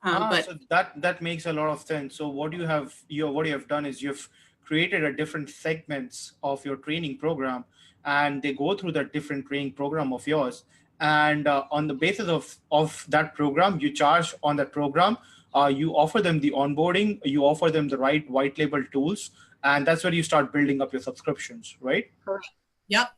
So that makes a lot of sense. So what you have done is you've created a different segments of your training program, and they go through that different training program of yours. And on the basis of that program, you charge on that program. You offer them the onboarding, you offer them the right white label tools, and that's where you start building up your subscriptions, right? Correct. Yep.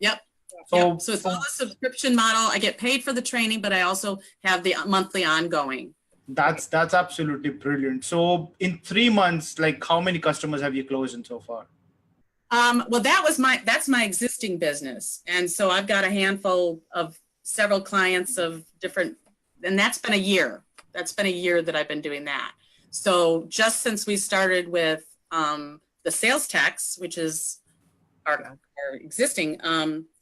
So it's all a subscription model. I get paid for the training, but I also have the monthly ongoing. That's absolutely brilliant. So in 3 months, like how many customers have you closed in so far? Well, that's my existing business. And so I've got a handful of several clients of different, and that's been a year. That's been a year that I've been doing that. So just since we started with the sales techs, which is our existing,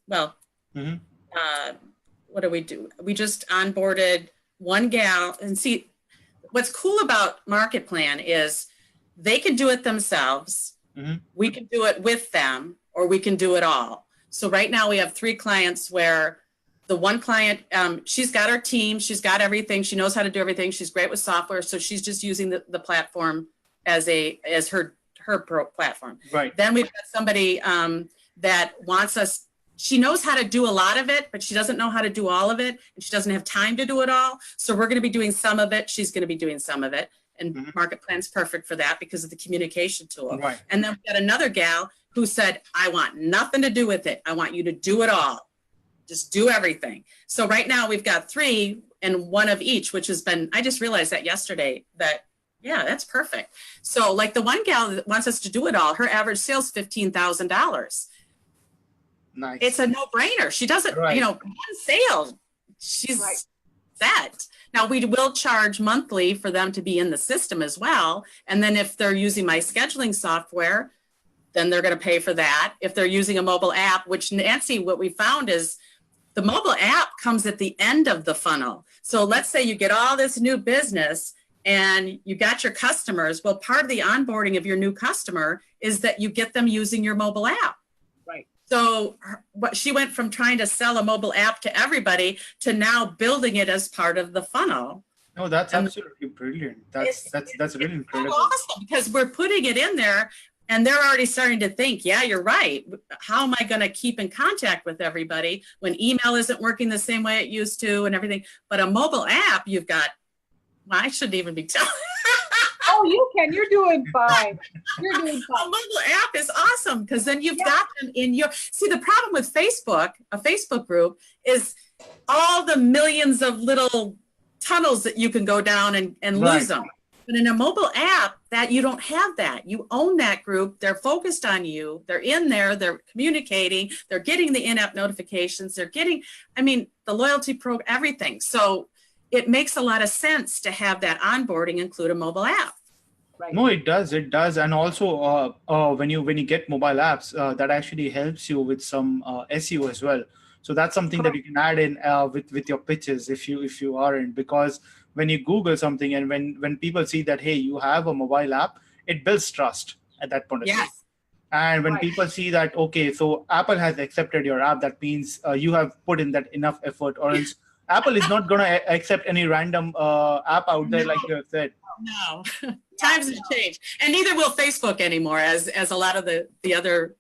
what do we do? We just onboarded one gal. And see, what's cool about Market Plan is they can do it themselves. We can do it with them, or we can do it all. So right now we have 3 clients where the one client, she's got her team, she's got everything, she knows how to do everything, she's great with software, so she's just using the platform as her platform. Right. Then we've got somebody that wants us. She knows how to do a lot of it, but she doesn't know how to do all of it, and she doesn't have time to do it all. So we're going to be doing some of it. She's going to be doing some of it. And Market Plan's perfect for that because of the communication tool. Right. And then we got another gal who said, I want nothing to do with it. I want you to do it all. Just do everything. So right now we've got 3 and one of each, which has been, I just realized that yesterday that, yeah, that's perfect. So like the one gal that wants us to do it all, her average sales $15,000. Nice. It's a no-brainer. She doesn't, one sale, she's set. Now we will charge monthly for them to be in the system as well. And then if they're using my scheduling software, then they're going to pay for that. If they're using a mobile app, which Nancy, what we found is the mobile app comes at the end of the funnel. So let's say you get all this new business and you got your customers. Well, part of the onboarding of your new customer is that you get them using your mobile app. So she went from trying to sell a mobile app to everybody to now building it as part of the funnel. No, that's absolutely brilliant. That's really incredible. So awesome because we're putting it in there and they're already starting to think, yeah, you're right. How am I going to keep in contact with everybody when email isn't working the same way it used to and everything? But a mobile app, you've got, well, I shouldn't even be telling. Oh, you can. You're doing fine. You're doing fine. A mobile app is awesome because then you've got them in your. See, the problem with Facebook, a Facebook group, is all the millions of little tunnels that you can go down and lose them. But in a mobile app, that you don't have that. You own that group. They're focused on you. They're in there. They're communicating. They're getting the in-app notifications. They're getting, the loyalty program, everything. So it makes a lot of sense to have that onboarding include a mobile app. Right. No, it does. It does. And also, when you get mobile apps, that actually helps you with some SEO as well. So that's something that you can add in with your pitches if you aren't, because when you Google something and when people see that, hey, you have a mobile app, it builds trust at that point of time. Yes. And when people see that, okay, so Apple has accepted your app, that means you have put in that enough effort, or else Apple is not going to accept any random app out there, like you have said. No, times have changed, and neither will Facebook anymore, as a lot of the other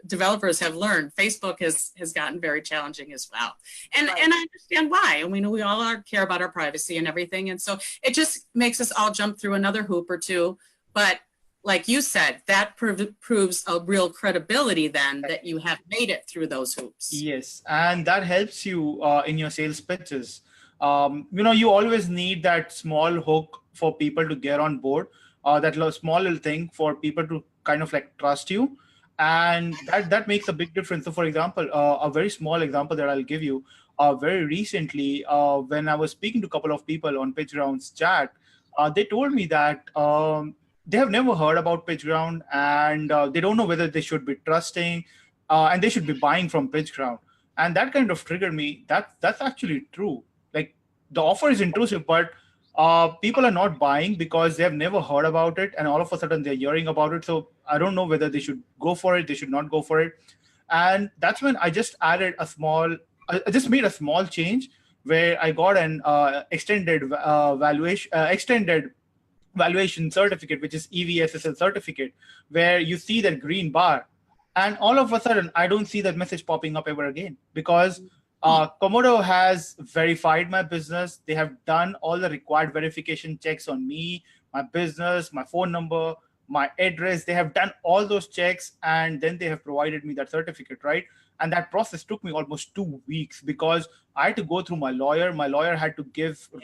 developers have learned. Facebook has gotten very challenging as well, and I understand why. And we know we all care about our privacy and everything, and so it just makes us all jump through another hoop or two. But like you said, that proves a real credibility then that you have made it through those hoops. Yes, and that helps you in your sales pitches. You always need that small hook for people to get on board, that small little thing for people to kind of like trust you. And that makes a big difference. So for example, a very small example that I'll give you, very recently, when I was speaking to a couple of people on PitchGround's chat, they told me that they have never heard about PitchGround, and they don't know whether they should be trusting and they should be buying from PitchGround. And that kind of triggered me. That's actually true. Like, the offer is intrusive, but people are not buying because they have never heard about it, and all of a sudden they're hearing about it. So I don't know whether they should go for it, they should not go for it. And that's when I just I just made a small change where I got an extended valuation certificate, which is EVSSL certificate, where you see that green bar, and all of a sudden I don't see that message popping up ever again, because Komodo has verified my business. They have done all the required verification checks on me, my business, my phone number, my address. They have done all those checks, and then they have provided me that certificate, right? And that process took me almost 2 weeks, because I had to go through my lawyer. My lawyer had to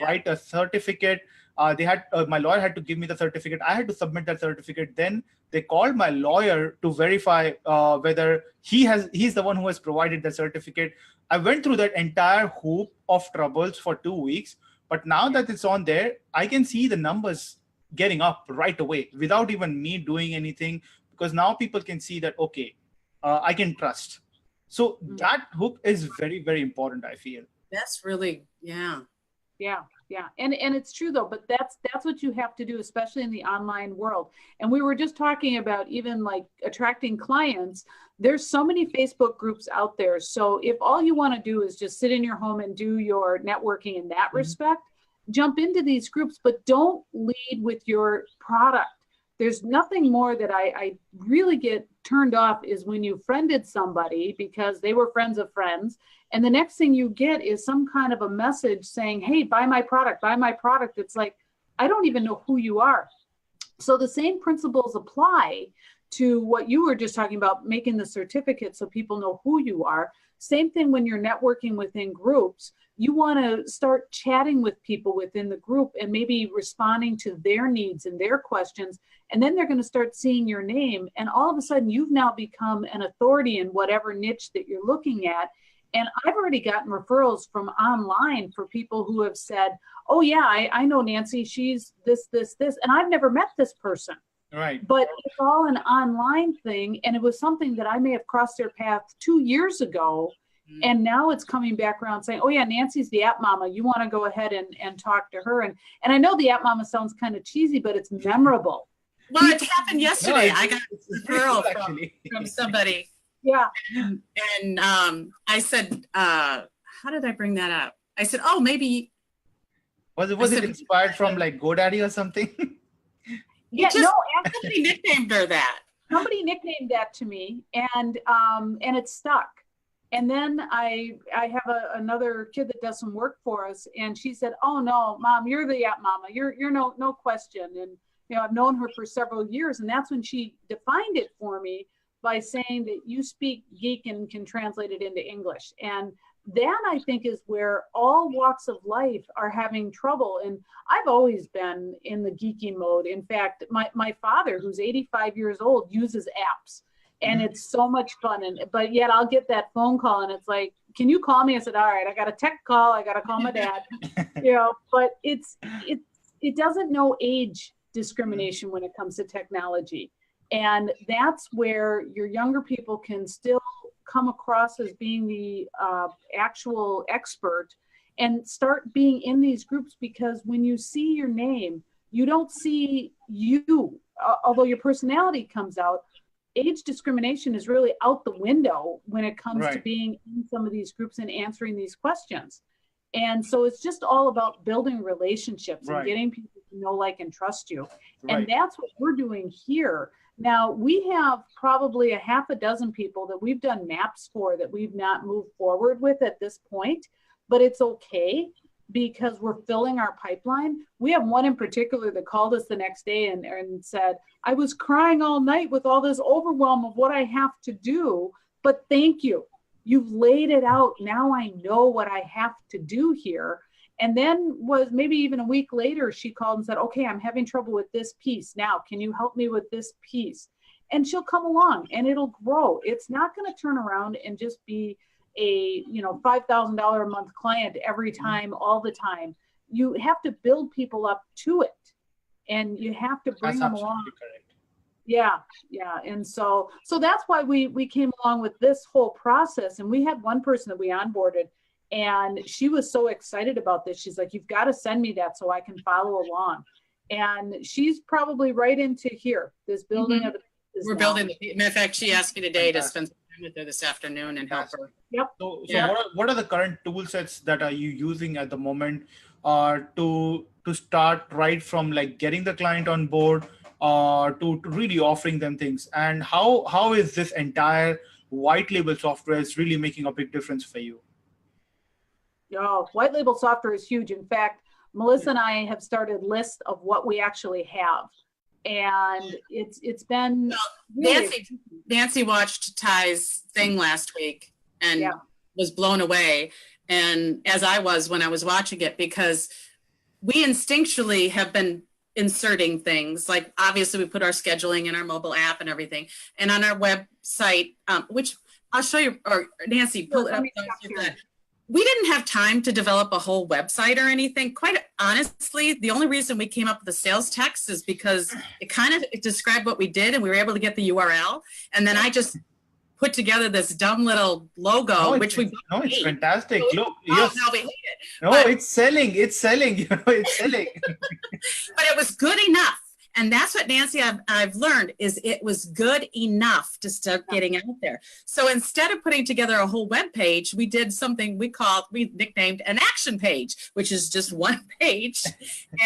write a certificate. My lawyer had to give me the certificate. I had to submit that certificate. Then they called my lawyer to verify whether he's the one who has provided the certificate. I went through that entire hoop of troubles for 2 weeks. But now that it's on there, I can see the numbers getting up right away without even me doing anything, because now people can see that, okay, I can trust. So that hook is very, very important, I feel. That's really, yeah. Yeah. And it's true though, but that's what you have to do, especially in the online world. And we were just talking about even like attracting clients. There's so many Facebook groups out there. So if all you want to do is just sit in your home and do your networking in that respect, jump into these groups, but don't lead with your product. There's nothing more that I really get turned off is when you friended somebody because they were friends of friends. And the next thing you get is some kind of a message saying, hey, buy my product, buy my product. It's like, I don't even know who you are. So the same principles apply to what you were just talking about, making the certificate so people know who you are. Same thing when you're networking within groups. You want to start chatting with people within the group and maybe responding to their needs and their questions. And then they're going to start seeing your name. And all of a sudden, you've now become an authority in whatever niche that you're looking at. And I've already gotten referrals from online for people who have said, oh, yeah, I know Nancy. She's this. And I've never met this person. Right. But it's all an online thing. And it was something that I may have crossed their path 2 years ago. And now it's coming back around saying, oh, yeah, Nancy's the app mama. You want to go ahead and talk to her. And I know the app mama sounds kind of cheesy, but it's memorable. Well, it happened yesterday. I got a referral from somebody. Yeah. And I said, how did I bring that up? I said, oh, maybe. Was it inspired from like GoDaddy or something? Yeah, somebody nicknamed her that. Somebody nicknamed that to me, and it stuck. And then I have another kid that does some work for us, and she said, "Oh no, Mom, you're the app mama. You're no question." And I've known her for several years, and that's when she defined it for me by saying that you speak geek and can translate it into English. And that, I think, is where all walks of life are having trouble. And I've always been in the geeky mode. In fact, my father, who's 85 years old, uses apps. And it's so much fun. But yet I'll get that phone call and it's like, can you call me? I said, all right, I got a tech call. I got to call my dad, but it doesn't know age discrimination when it comes to technology. And that's where your younger people can still come across as being the actual expert and start being in these groups, because when you see your name, you don't see you, although your personality comes out. Age discrimination is really out the window when it comes to being in some of these groups and answering these questions. And so it's just all about building relationships and getting people to know, like, and trust you. And that's what we're doing here. Now, we have probably a half a dozen people that we've done maps for that we've not moved forward with at this point, but it's okay because we're filling our pipeline. We have one in particular that called us the next day and said, I was crying all night with all this overwhelm of what I have to do, but thank you. You've laid it out. Now I know what I have to do here. And then was maybe even a week later, she called and said, okay, I'm having trouble with this piece. Now, can you help me with this piece? And she'll come along and it'll grow. It's not going to turn around and just be a, $5,000 a month client every time, all the time. You have to build people up to it, and you have to bring them along. Correct. Yeah. And so that's why we came along with this whole process. And we had one person that we onboarded, and she was so excited about this. She's like, you've got to send me that so I can follow along. And she's probably right into here, this building of the business. We're building the, matter of fact, she asked me today to spend some time with her this afternoon and help her. Yep. So what are the current tool sets that are you using at the moment to start right from like getting the client on board to really offering them things? And how is this entire white label software is really making a big difference for you? Oh, white label software is huge. In fact, Melissa and I have started lists of what we actually have. And it's been really Nancy watched Ty's thing last week and was blown away. And as I was when I was watching it, because we instinctually have been inserting things, like obviously we put our scheduling in our mobile app and everything, and on our website, which I'll show you, or Nancy, pull it up. We didn't have time to develop a whole website or anything. Quite honestly, the only reason we came up with the sales text is because it described what we did, and we were able to get the URL. And then I just put together this dumb little logo, it's fantastic. So, look, yes. No, we hate it. No, but, it's selling. It's selling. It's selling. But it was good enough. And that's what, Nancy, I've learned, is it was good enough to start getting out there. So instead of putting together a whole web page, we did something we nicknamed an action page, which is just one page.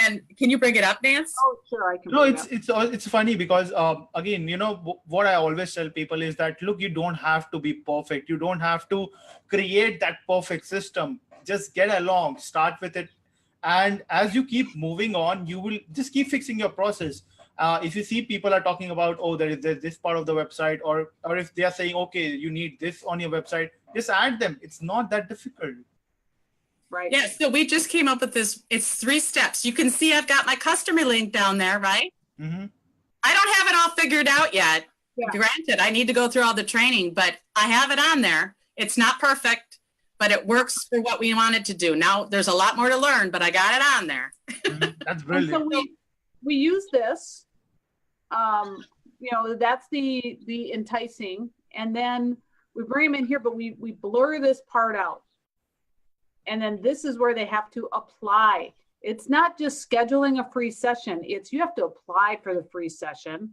And can you bring it up, Nance? Oh, sure, I can. No, it's funny because again, what I always tell people is that, look, you don't have to be perfect. You don't have to create that perfect system. Just get along, start with it. And as you keep moving on, you will just keep fixing your process. If you see people are talking about, there's this part of the website, or if they are saying, okay, you need this on your website, just add them. It's not that difficult. Right. Yeah. So we just came up with this. It's 3 steps. You can see I've got my customer link down there, right? Mm-hmm. I don't have it all figured out yet. Yeah. Granted, I need to go through all the training, but I have it on there. It's not perfect, but it works for what we wanted to do. Now there's a lot more to learn, but I got it on there. That's brilliant. So we use this, that's the enticing, and then we bring them in here, but we blur this part out. And then this is where they have to apply. It's not just scheduling a free session. It's you have to apply for the free session.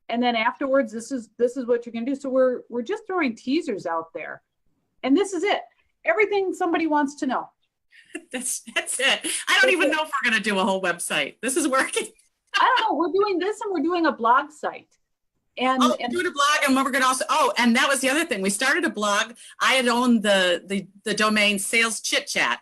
And then afterwards, this is what you can do. So we're just throwing teasers out there. And this is it. Everything somebody wants to know. That's it. I don't even know if we're going to do a whole website. This is working. I don't know. We're doing this, and we're doing a blog site. And doing a blog, and we're going to also. And that was the other thing. We started a blog. I had owned the domain Sales Chit Chat,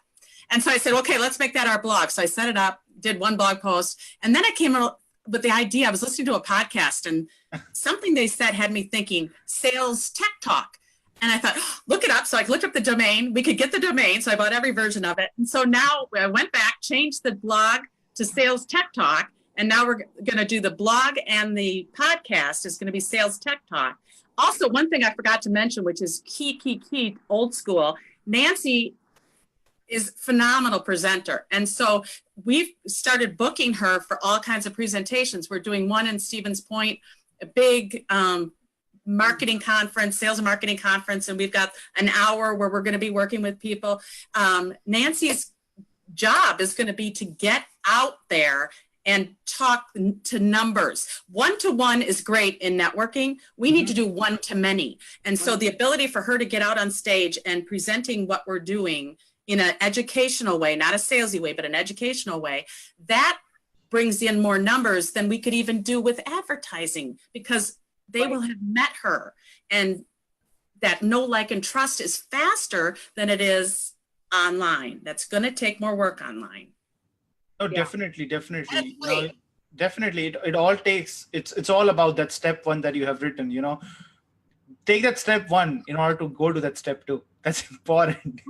and so I said, okay, let's make that our blog. So I set it up, did one blog post, and then I came up with the idea. I was listening to a podcast, and something they said had me thinking sales tech talk. And I thought, look it up. So I looked up the domain. We could get the domain. So I bought every version of it. And so now I went back, changed the blog to Sales Tech Talk. And now we're going to do the blog, and the podcast is going to be Sales Tech Talk. Also, one thing I forgot to mention, which is key, old school, Nancy is a phenomenal presenter. And so we've started booking her for all kinds of presentations. We're doing one in Stevens Point, a big marketing conference, sales and marketing conference, and we've got an hour where we're going to be working with people. Nancy's job is going to be to get out there and talk to numbers. One-to-one is great in networking. We need to do one-to-many. And so the ability for her to get out on stage and presenting what we're doing in an educational way, not a salesy way, but an educational way, that brings in more numbers than we could even do with advertising, because they will have met her. And that know, like, and trust is faster than it is online. That's going to take more work online. Oh, definitely. Definitely. It all takes, it's all about that step one that you have written, take that step one in order to go to that step two. That's important.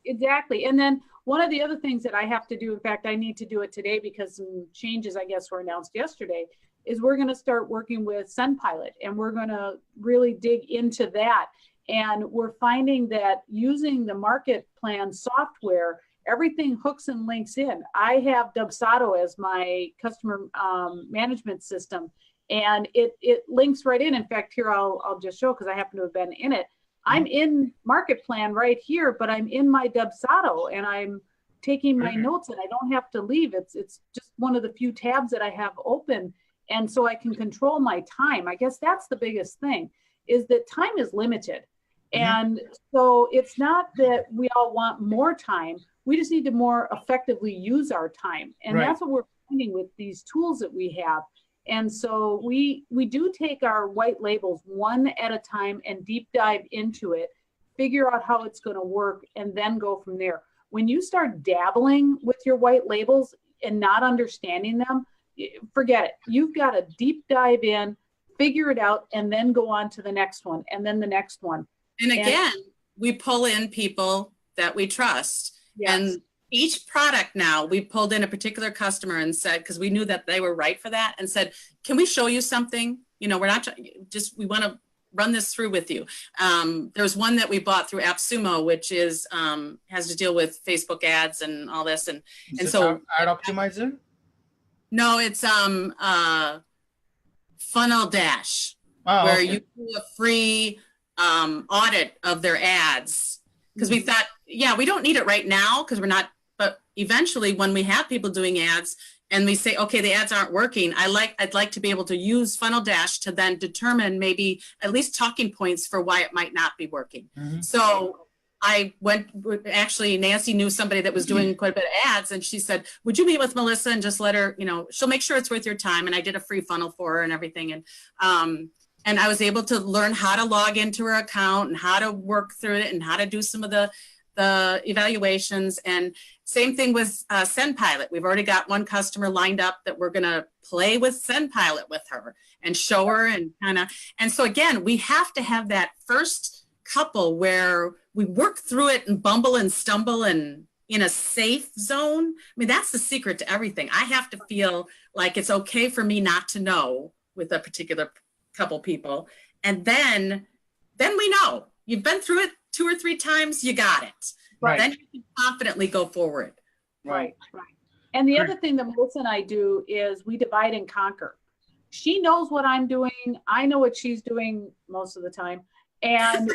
Exactly. And then one of the other things that I have to do, in fact, I need to do it today because some changes, I guess, were announced yesterday, is we're going to start working with SendPilot, and we're going to really dig into that. And we're finding that using the market plan software, everything hooks and links in. I have Dubsado as my customer management system, and it links right in. In fact, here I'll just show, because I happen to have been in it. I'm in Market Plan right here, but I'm in my Dubsado and I'm taking my notes, and I don't have to leave. It's just one of the few tabs that I have open. And so I can control my time. I guess that's the biggest thing, is that time is limited. And so it's not that we all want more time. We just need to more effectively use our time. And that's what we're finding with these tools that we have. And so we do take our white labels one at a time and deep dive into it, figure out how it's going to work, and then go from there. When you start dabbling with your white labels and not understanding them, forget it. You've got to deep dive in, figure it out, and then go on to the next one, and then the next one. And again, we pull in people that we trust. Yes. And each product now, we pulled in a particular customer and said, because we knew that they were right for that, and said, can we show you something? We're not just, we want to run this through with you. There's one that we bought through AppSumo, which is has to deal with Facebook ads and all this. And so Ad Optimizer? No, it's Funnel Dash, where you do a free audit of their ads. Because we thought, we don't need it right now because we're not, but eventually when we have people doing ads and we say, okay, the ads aren't working, I'd like to be able to use Funnel Dash to then determine maybe at least talking points for why it might not be working. So I actually, Nancy knew somebody that was doing quite a bit of ads, and she said, would you meet with Melissa and just let her, she'll make sure it's worth your time. And I did a free funnel for her and everything. And I was able to learn how to log into her account and how to work through it and how to do some of the evaluations. And same thing with SendPilot. We've already got one customer lined up that we're going to play with SendPilot with her and show her and and so again, we have to have that first couple where we work through it and bumble and stumble and in a safe zone. I mean, that's the secret to everything. I have to feel like it's okay for me not to know with a particular couple people. And then we know you've been through it 2 or 3 times, you got it. Right. Then you can confidently go forward. Right. And the other thing that Melissa and I do is we divide and conquer. She knows what I'm doing. I know what she's doing most of the time. And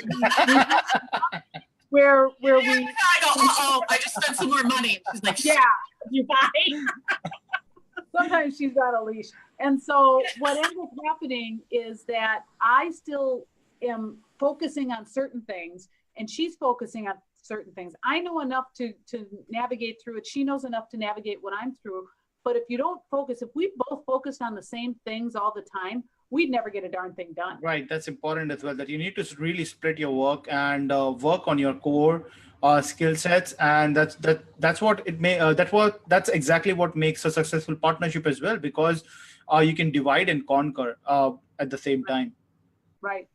where we I go, I just spent some more money. She's like, you buy. Sometimes she's got a leash. And so what ends up happening is that I still am focusing on certain things and she's focusing on certain things. I know enough to navigate through it. She knows enough to navigate what I'm through. But if you don't focus, if we both focused on the same things all the time, we'd never get a darn thing done. Right. That's important as well, that you need to really split your work and work on your core skill sets. And that's what it may, that's exactly what makes a successful partnership as well, because you can divide and conquer at the same time. Right.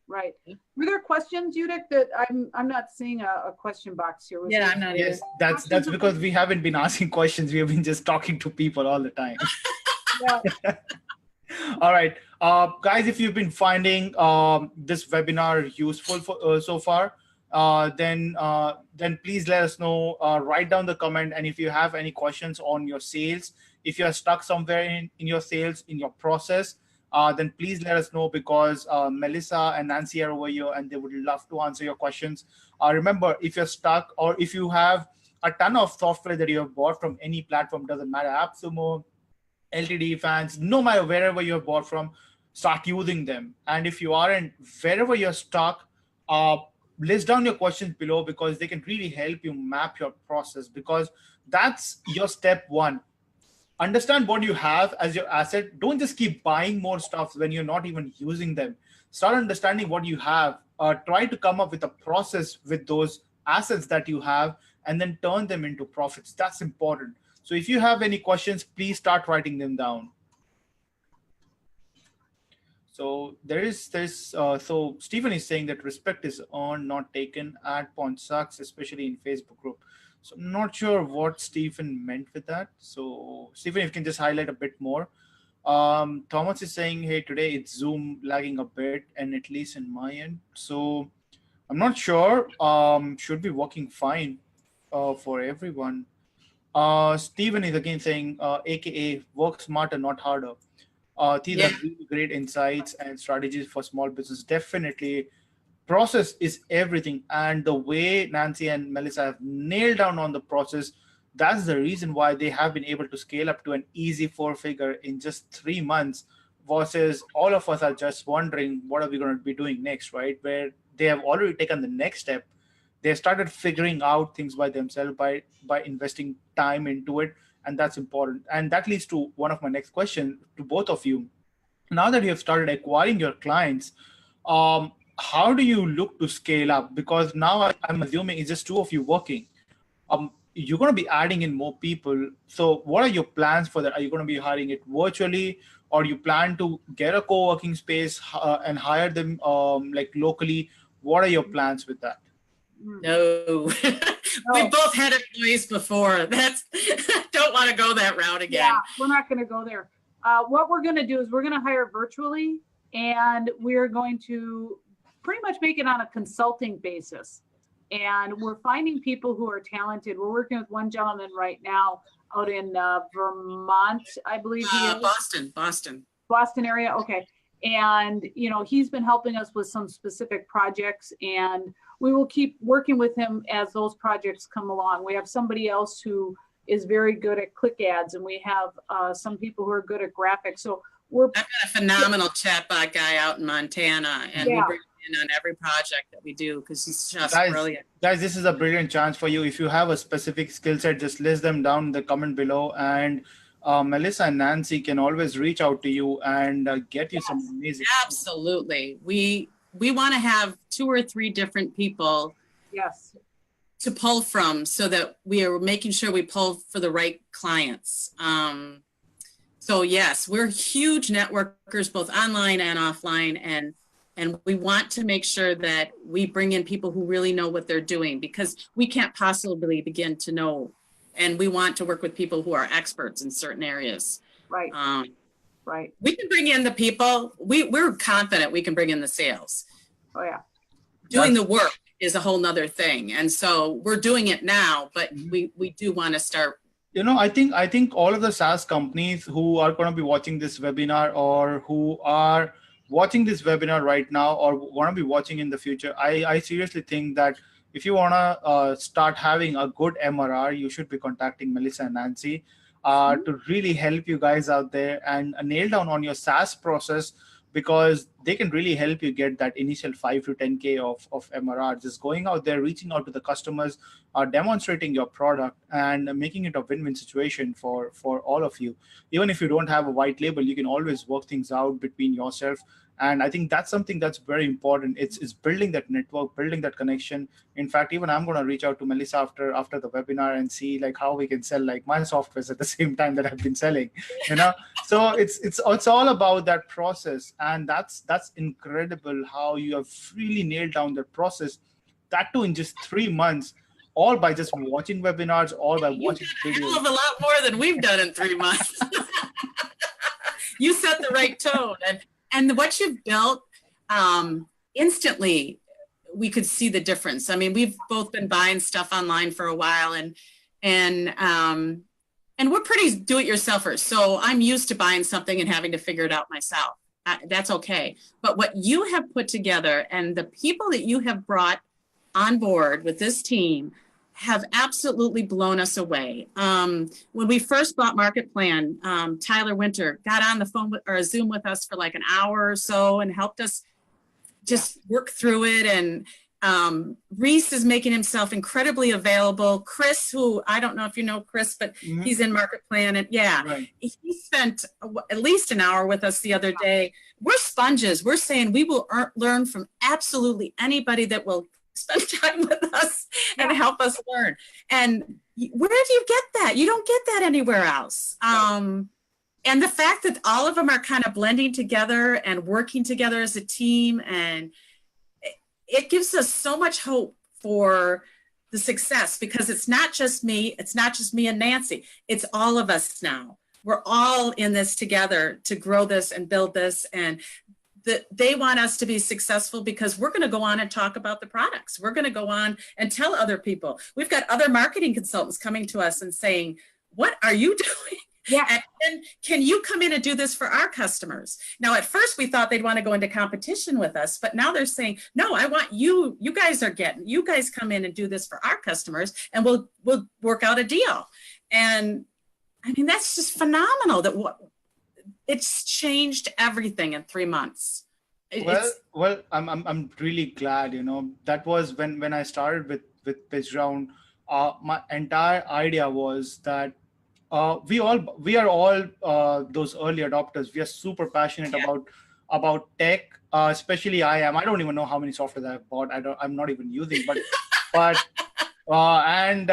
Were there questions, Judith, that I'm not seeing a question box here? I'm not. Yes, that's because we haven't been asking questions. We have been just talking to people all the time. All right, guys, if you've been finding this webinar useful so far, then please let us know. Write down the comment, and if you have any questions on your sales, if you're stuck somewhere in your sales, in your process, then please let us know, because Melissa and Nancy are over here and they would love to answer your questions. Remember, if you're stuck, or if you have a ton of software that you have bought from any platform, doesn't matter, AppSumo, LTD fans, no matter wherever you have bought from, start using them. And if you aren't, wherever you're stuck, list down your questions below, because they can really help you map your process, because that's your step one. Understand what you have as your asset. Don't just keep buying more stuff when you're not even using them. Start understanding what you have. Try to come up with a process with those assets that you have, and then turn them into profits. That's important. So if you have any questions, please start writing them down. So so Stephen is saying that respect is earned, not taken. Ad point sucks, especially in Facebook group. So I'm not sure what Stephen meant with that. So Stephen, if you can just highlight a bit more. Thomas is saying, hey, today it's Zoom lagging a bit, and at least in my end. So I'm not sure. Should be working fine for everyone. Stephen is again saying, AKA work smarter, not harder. These are really great insights and strategies for small business. Definitely. Process is everything. And the way Nancy and Melissa have nailed down on the process, that's the reason why they have been able to scale up to an easy 4-figure in just 3 months, versus all of us are just wondering, what are we going to be doing next, right? Where they have already taken the next step. They started figuring out things by themselves by investing time into it. And that's important. And that leads to one of my next questions to both of you. Now that you have started acquiring your clients, how do you look to scale up? Because now I'm assuming it's just 2 of you working. You're going to be adding in more people. So what are your plans for that? Are you going to be hiring it virtually, or you plan to get a co-working space and hire them like locally? What are your plans with that? No, we both had employees before. Don't want to go that route again. Yeah, we're not going to go there. What we're going to do is we're going to hire virtually, and we're going to pretty much make it on a consulting basis. And we're finding people who are talented. We're working with one gentleman right now out in Vermont, I believe he is. Boston area. Okay. And, he's been helping us with some specific projects, and we will keep working with him as those projects come along. We have somebody else who is very good at click ads, and we have some people who are good at graphics. So I've got a phenomenal chatbot guy out in Montana, and we bring him in on every project that we do, because he's just brilliant. Guys, this is a brilliant chance for you. If you have a specific skill set, just list them down in the comment below, and Melissa and Nancy can always reach out to you and get you some amazing. Absolutely. We want to have 2 or 3 different people to pull from, so that we are making sure we pull for the right clients. So yes, we're huge networkers, both online and offline, and we want to make sure that we bring in people who really know what they're doing, because we can't possibly begin to know. And we want to work with people who are experts in certain areas. Right. Right. We can bring in the people. We're confident we can bring in the sales. Oh yeah. Doing the work is a whole nother thing. And so we're doing it now, but we do want to start. I think all of the SaaS companies who are going to be watching this webinar, or who are watching this webinar right now, or want to be watching in the future, I seriously think that if you want to start having a good MRR, you should be contacting Melissa and Nancy to really help you guys out there and nail down on your SaaS process, because they can really help you get that initial 5 to 10K of MRR. Just going out there, reaching out to the customers, demonstrating your product, and making it a win-win situation for all of you. Even if you don't have a white label, you can always work things out between yourself. And I think that's something that's very important. It's building that network, building that connection. In fact, even I'm going to reach out to Melissa after the webinar and see like how we can sell like my softwares at the same time that I've been selling. So it's all about that process, and that's incredible how you have really nailed down the process. That too in just 3 months, all by just watching webinars, all by watching videos. You have a lot more than we've done in 3 months. You set the right tone, and what you've built instantly, we could see the difference. I mean, we've both been buying stuff online for a while, and we're pretty do-it-yourselfers. So I'm used to buying something and having to figure it out myself. That's okay. But what you have put together and the people that you have brought on board with this team have absolutely blown us away. When we first bought Market Plan, Tyler Winter got on the phone or a Zoom with us for like an hour or so and helped us just work through it. And Reese is making himself incredibly available. Chris, who I don't know if you know Chris, but he's in Market Plan. And he spent at least an hour with us the other day. We're sponges. We're saying we will learn from absolutely anybody that will spend time with us and help us learn. And where do you get that? You don't get that anywhere else. And the fact that all of them are kind of blending together and working together as a team, and it gives us so much hope for the success, because it's not just me and Nancy, it's all of us now. We're all in this together to grow this and build this, and they want us to be successful because we're going to go on and talk about the products. We're going to go on and tell other people. We've got other marketing consultants coming to us and saying, what are you doing? Yeah. And can you come in and do this for our customers? Now, at first we thought they'd want to go into competition with us, but now they're saying, no, I want you guys come in and do this for our customers, and we'll work out a deal. And I mean, that's just phenomenal it's changed everything in 3 months. Well, I'm really glad, that was when I started with PitchGround. My entire idea was that we are all those early adopters. We are super passionate about tech, especially I am. I don't even know how many software I've bought. I'm not even using, but and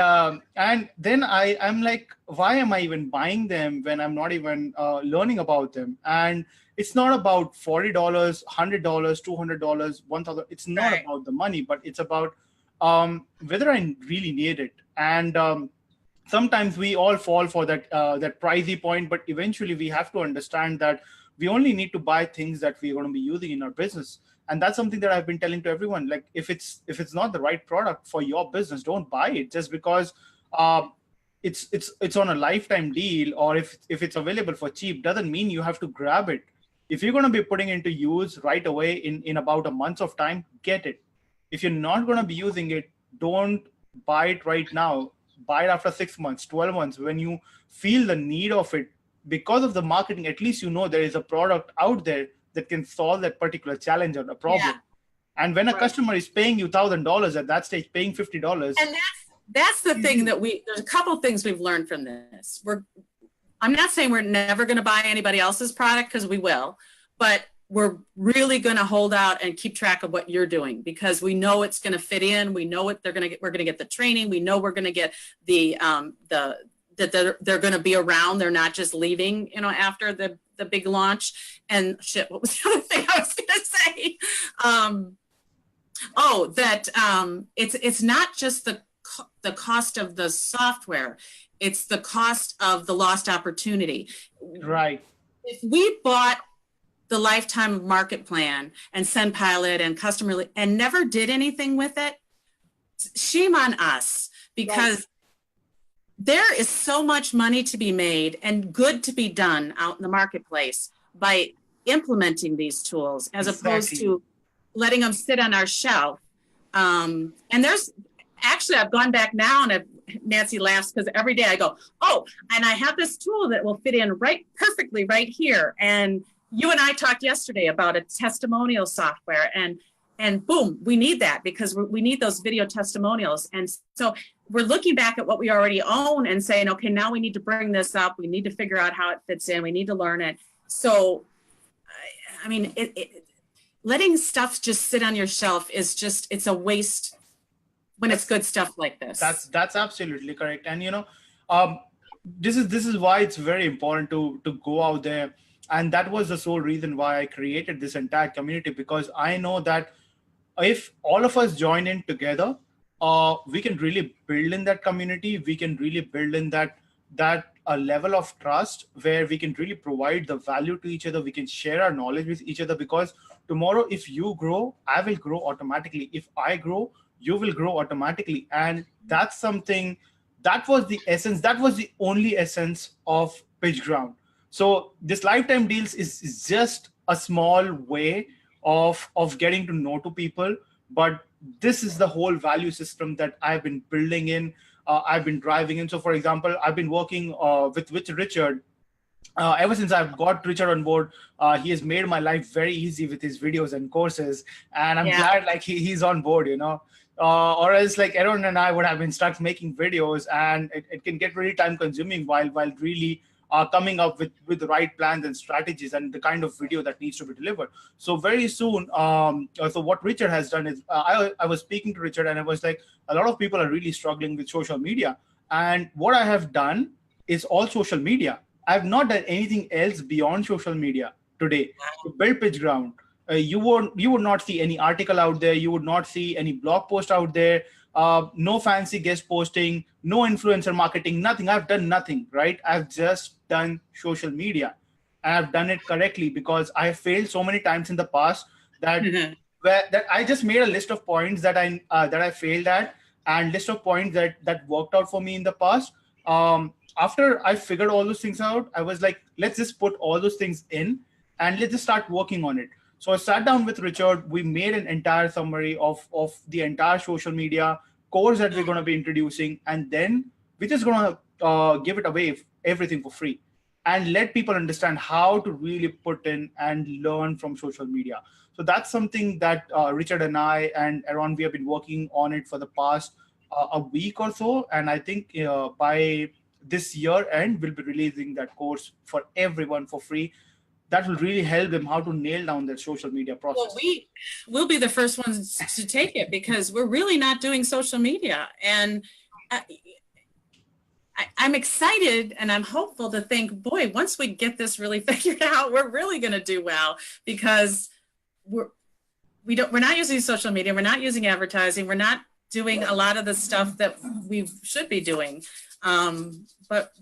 then I'm like, why am I even buying them when I'm not even learning about them? And it's not about $40, $100, $200, $1,000. It's not about the money, but it's about whether I really need it. And sometimes we all fall for that pricey point, but eventually we have to understand that we only need to buy things that we're going to be using in our business. And that's something that I've been telling to everyone. Like, if it's not the right product for your business, don't buy it just because it's on a lifetime deal, or if it's available for cheap, doesn't mean you have to grab it. If you're going to be putting into use right away in about a month of time, get it. If you're not going to be using it, don't buy it right now. Buy it after 6 months, 12 months, when you feel the need of it. Because of the marketing, at least there is a product out there that can solve that particular challenge or a problem. Yeah. And when a customer is paying you $1,000 at that stage, paying $50. And that's the thing that there's a couple of things we've learned from this. I'm not saying we're never going to buy anybody else's product, because we will, but we're really going to hold out and keep track of what you're doing, because we know it's going to fit in. We know what we're going to get the training. We know we're going to get that they're going to be around. They're not just leaving, after the big launch. And shit, what was the other thing I was going to say? It's not just the cost of the software. It's the cost of the lost opportunity. Right. If we bought the lifetime market plan and SendPilot and customer and never did anything with it, shame on us, because there is so much money to be made and good to be done out in the marketplace by implementing these tools, as opposed to letting them sit on our shelf. And there's actually, I've gone back now, and Nancy laughs because every day I go, and I have this tool that will fit in perfectly right here. And you and I talked yesterday about a testimonial software, and boom, we need that, because we need those video testimonials. And so we're looking back at what we already own and saying, okay, now we need to bring this up. We need to figure out how it fits in. We need to learn it. So, I mean, letting stuff just sit on your shelf it's a waste when it's good stuff like this. That's absolutely correct. And, this is why it's very important to go out there. And that was the sole reason why I created this entire community, because I know that if all of us join in together, we can really build in that community. We can really build in that a level of trust where we can really provide the value to each other. We can share our knowledge with each other, because tomorrow, if you grow, I will grow automatically. If I grow, you will grow automatically. And that's something, that was the essence, that was the only essence of PitchGround. So this lifetime deals is just a small way of getting to know to people, but this is the whole value system that I've been building in, I've been driving in. So for example, I've been working with Richard. Ever since I've got Richard on board, he has made my life very easy with his videos and courses, and I'm glad like he's on board, or else like Aaron and I would have been stuck making videos, and it can get really time consuming while really coming up with the right plans and strategies and the kind of video that needs to be delivered. So very soon, so what Richard has done is, I was speaking to Richard, and I was like, a lot of people are really struggling with social media. And what I have done is all social media. I've not done anything else beyond social media today to build PitchGround. You would not see any article out there. You would not see any blog post out there. No fancy guest posting, no influencer marketing, nothing. I've done nothing, right? I've just done social media. And I've done it correctly, because I have failed so many times in the past that that I just made a list of points that I failed at, and list of points that worked out for me in the past. After I figured all those things out, I was like, let's just put all those things in and let's just start working on it. So I sat down with Richard. We made an entire summary of the entire social media course that we're going to be introducing. And then we're just going to give it away, everything for free, and let people understand how to really put in and learn from social media. So that's something that Richard and I and Aaron, we have been working on it for the past a week or so. And I think by this year end, we'll be releasing that course for everyone for free. That will really help them how to nail down their social media process. Well, we'll be the first ones to take it, because we're really not doing social media. And I'm excited and I'm hopeful to think, boy, once we get this really figured out, we're really going to do well, because we're not using social media. We're not using advertising. We're not doing a lot of the stuff that we should be doing. But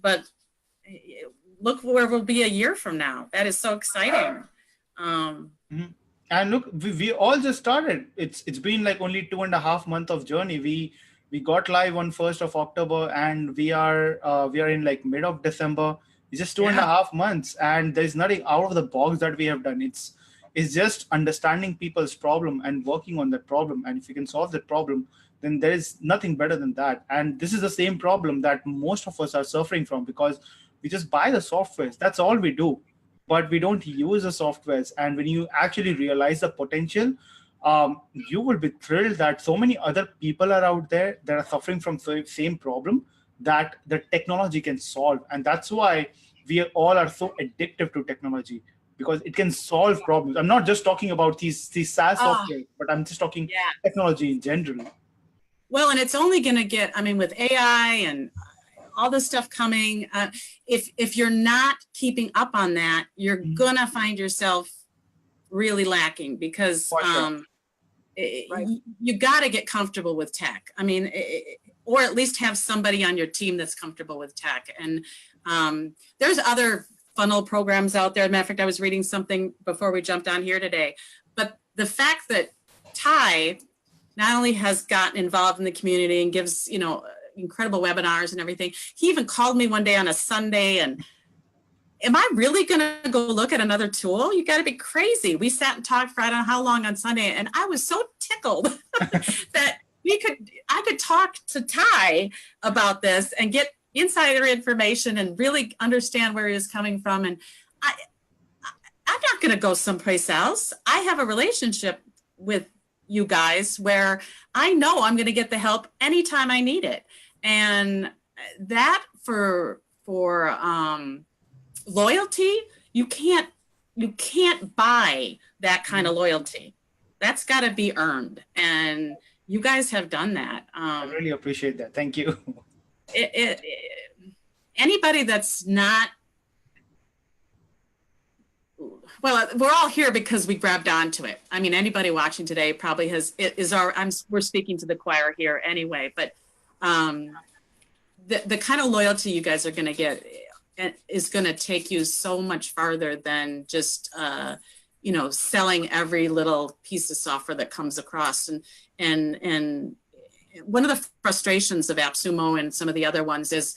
look where we'll be a year from now. That is so exciting. And look, we all just started. It's been like only 2.5 months of journey. We got live on 1st of October, and we are in like mid of December. It's just 2.5 months, and there's nothing out of the box that we have done. It's just understanding people's problem and working on that problem. And if you can solve that problem, then there is nothing better than that. And this is the same problem that most of us are suffering from, because we just buy the softwares. That's all we do, but we don't use the softwares. And when you actually realize the potential, you will be thrilled that so many other people are out there that are suffering from the same problem that the technology can solve. And that's why we all are so addictive to technology, because it can solve problems. I'm not just talking about these SaaS software, but I'm just talking technology in general. Well, and it's only going to get, I mean, with AI and all this stuff coming, if you're not keeping up on that, you're going to find yourself really lacking, because you got to get comfortable with tech. I mean, or at least have somebody on your team that's comfortable with tech. And there's other funnel programs out there. As a matter of fact, I was reading something before we jumped on here today. But the fact that Ty not only has gotten involved in the community and gives, incredible webinars and everything, he even called me one day on a Sunday and, am I really going to go look at another tool? You got to be crazy. We sat and talked for I don't know how long on Sunday, and I was so tickled that I could talk to Ty about this and get insider information and really understand where he was coming from. And I'm not going to go someplace else. I have a relationship with you guys where I know I'm going to get the help anytime I need it. And that for loyalty, you can't buy that kind of loyalty. That's got to be earned, and you guys have done that. I really appreciate that. Thank you. Anybody that's not, well, we're all here because we grabbed onto it. I mean, anybody watching today probably we're speaking to the choir here anyway, but the kind of loyalty you guys are going to get, is going to take you so much farther than just, selling every little piece of software that comes across. And one of the frustrations of AppSumo and some of the other ones is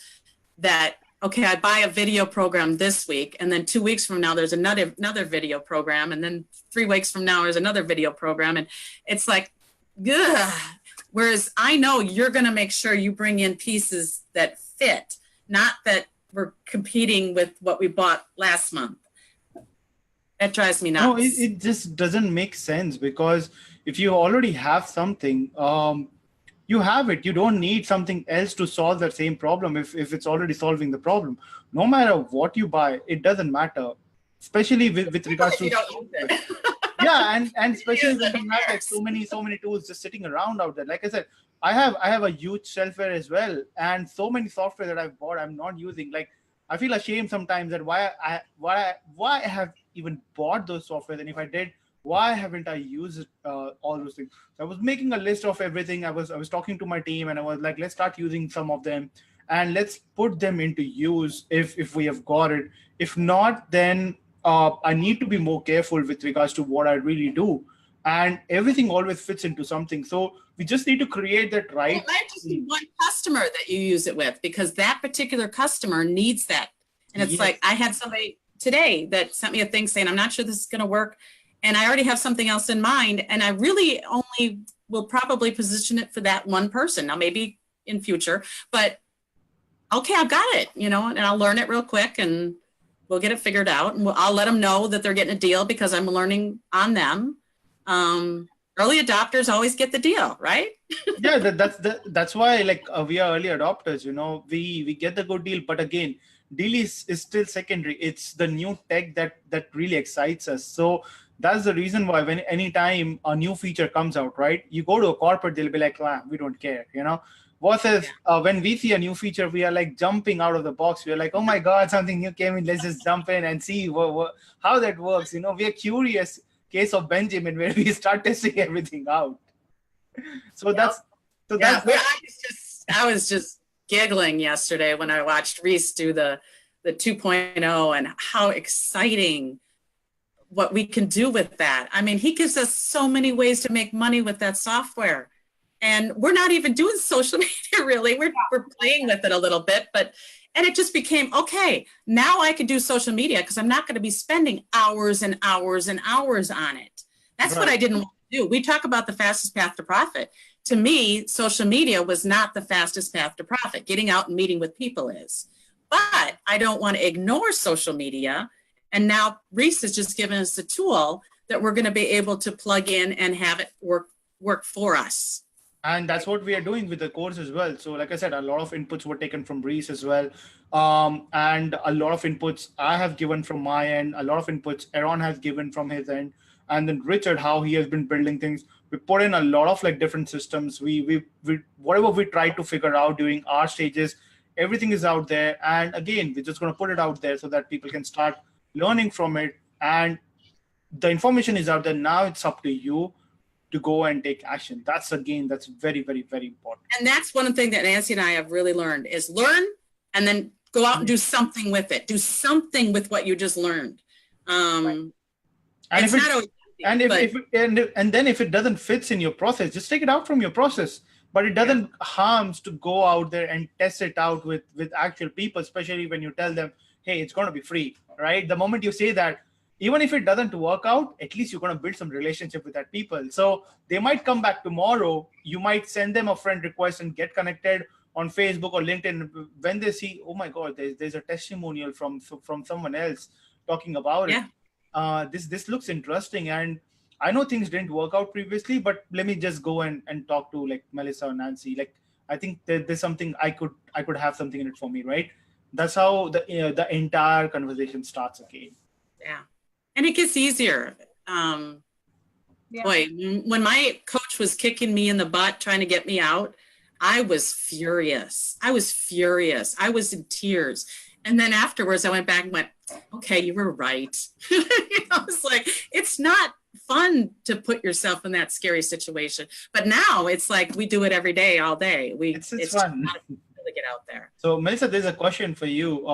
that, okay, I buy a video program this week, and then 2 weeks from now, there's another video program. And then 3 weeks from now, there's another video program. And it's like, ugh. Whereas I know you're going to make sure you bring in pieces that fit, not that we're competing with what we bought last month. That drives me nuts. No, it just doesn't make sense, because if you already have something, you have it. You don't need something else to solve that same problem if it's already solving the problem. No matter what you buy, it doesn't matter, especially with regards to... Yeah, and especially when you have like so many tools just sitting around out there. Like I said, I have a huge shelfware as well, and so many software that I've bought I'm not using. Like, I feel ashamed sometimes that why I have even bought those software, and if I did, why haven't I used all those things? So I was making a list of everything. I was talking to my team, and I was like, let's start using some of them, and let's put them into use if we have got it. If not, then I need to be more careful with regards to what I really do. And everything always fits into something. So we just need to create that right. It might just be one customer that you use it with, because that particular customer needs that. And it's like, I had somebody today that sent me a thing saying, I'm not sure this is going to work. And I already have something else in mind. And I really only will probably position it for that one person. Now, maybe in future, but okay, I've got it, and I'll learn it real quick, and we'll get it figured out. And I'll let them know that they're getting a deal because I'm learning on them. Early adopters always get the deal, right? Yeah, that's why we are early adopters. We get the good deal, but again, deal is still secondary. It's the new tech that really excites us. So that's the reason why anytime a new feature comes out, right? You go to a corporate, they'll be like, we don't care, Versus when we see a new feature, we are like jumping out of the box. We're like, oh my God, something new came in. Let's just jump in and see how that works. We are curious. Case of Benjamin, where we start testing everything out. So I was just giggling yesterday when I watched Reese do the 2.0 and how exciting what we can do with that. I mean, he gives us so many ways to make money with that software. And we're not even doing social media, really. We're playing with it a little bit, and it just became, okay, now I can do social media because I'm not going to be spending hours and hours and hours on it. That's right. What I didn't want to do. We talk about the fastest path to profit. To me, social media was not the fastest path to profit. Getting out and meeting with people is. But I don't want to ignore social media. And now Reese has just given us a tool that we're going to be able to plug in and have it work for us. And that's what we are doing with the course as well. So like I said, a lot of inputs were taken from Reese as well. And a lot of inputs I have given from my end, a lot of inputs Aaron has given from his end. And then Richard, how he has been building things. We put in a lot of different systems. We whatever we tried to figure out during our stages, everything is out there. And again, we're just going to put it out there so that people can start learning from it. And the information is out there. Now it's up to you to go and take action. That's very, very, very important. And that's one thing that Nancy and I have really learned is learn and then go out and do something with it. Do something with what you just learned. And then if it doesn't fit in your process, just take it out from your process. But it doesn't harm to go out there and test it out with actual people, especially when you tell them, hey, it's going to be free, right? The moment you say that, even if it doesn't work out, at least you're going to build some relationship with that people. So they might come back tomorrow. You might send them a friend request and get connected on Facebook or LinkedIn. When they see, oh my God, there's a testimonial from someone else talking about it. This looks interesting. And I know things didn't work out previously, but let me just go and talk to Melissa or Nancy. I think there's something I could have something in it for me, right? That's how the entire conversation starts again. Yeah. And it gets easier. Boy, when my coach was kicking me in the butt, trying to get me out, I was furious. I was in tears. And then afterwards, I went back and went, okay, you were right. I was like, it's not fun to put yourself in that scary situation. But now it's like we do it every day, all day. It's fun to really get out there. So Melissa, there's a question for you.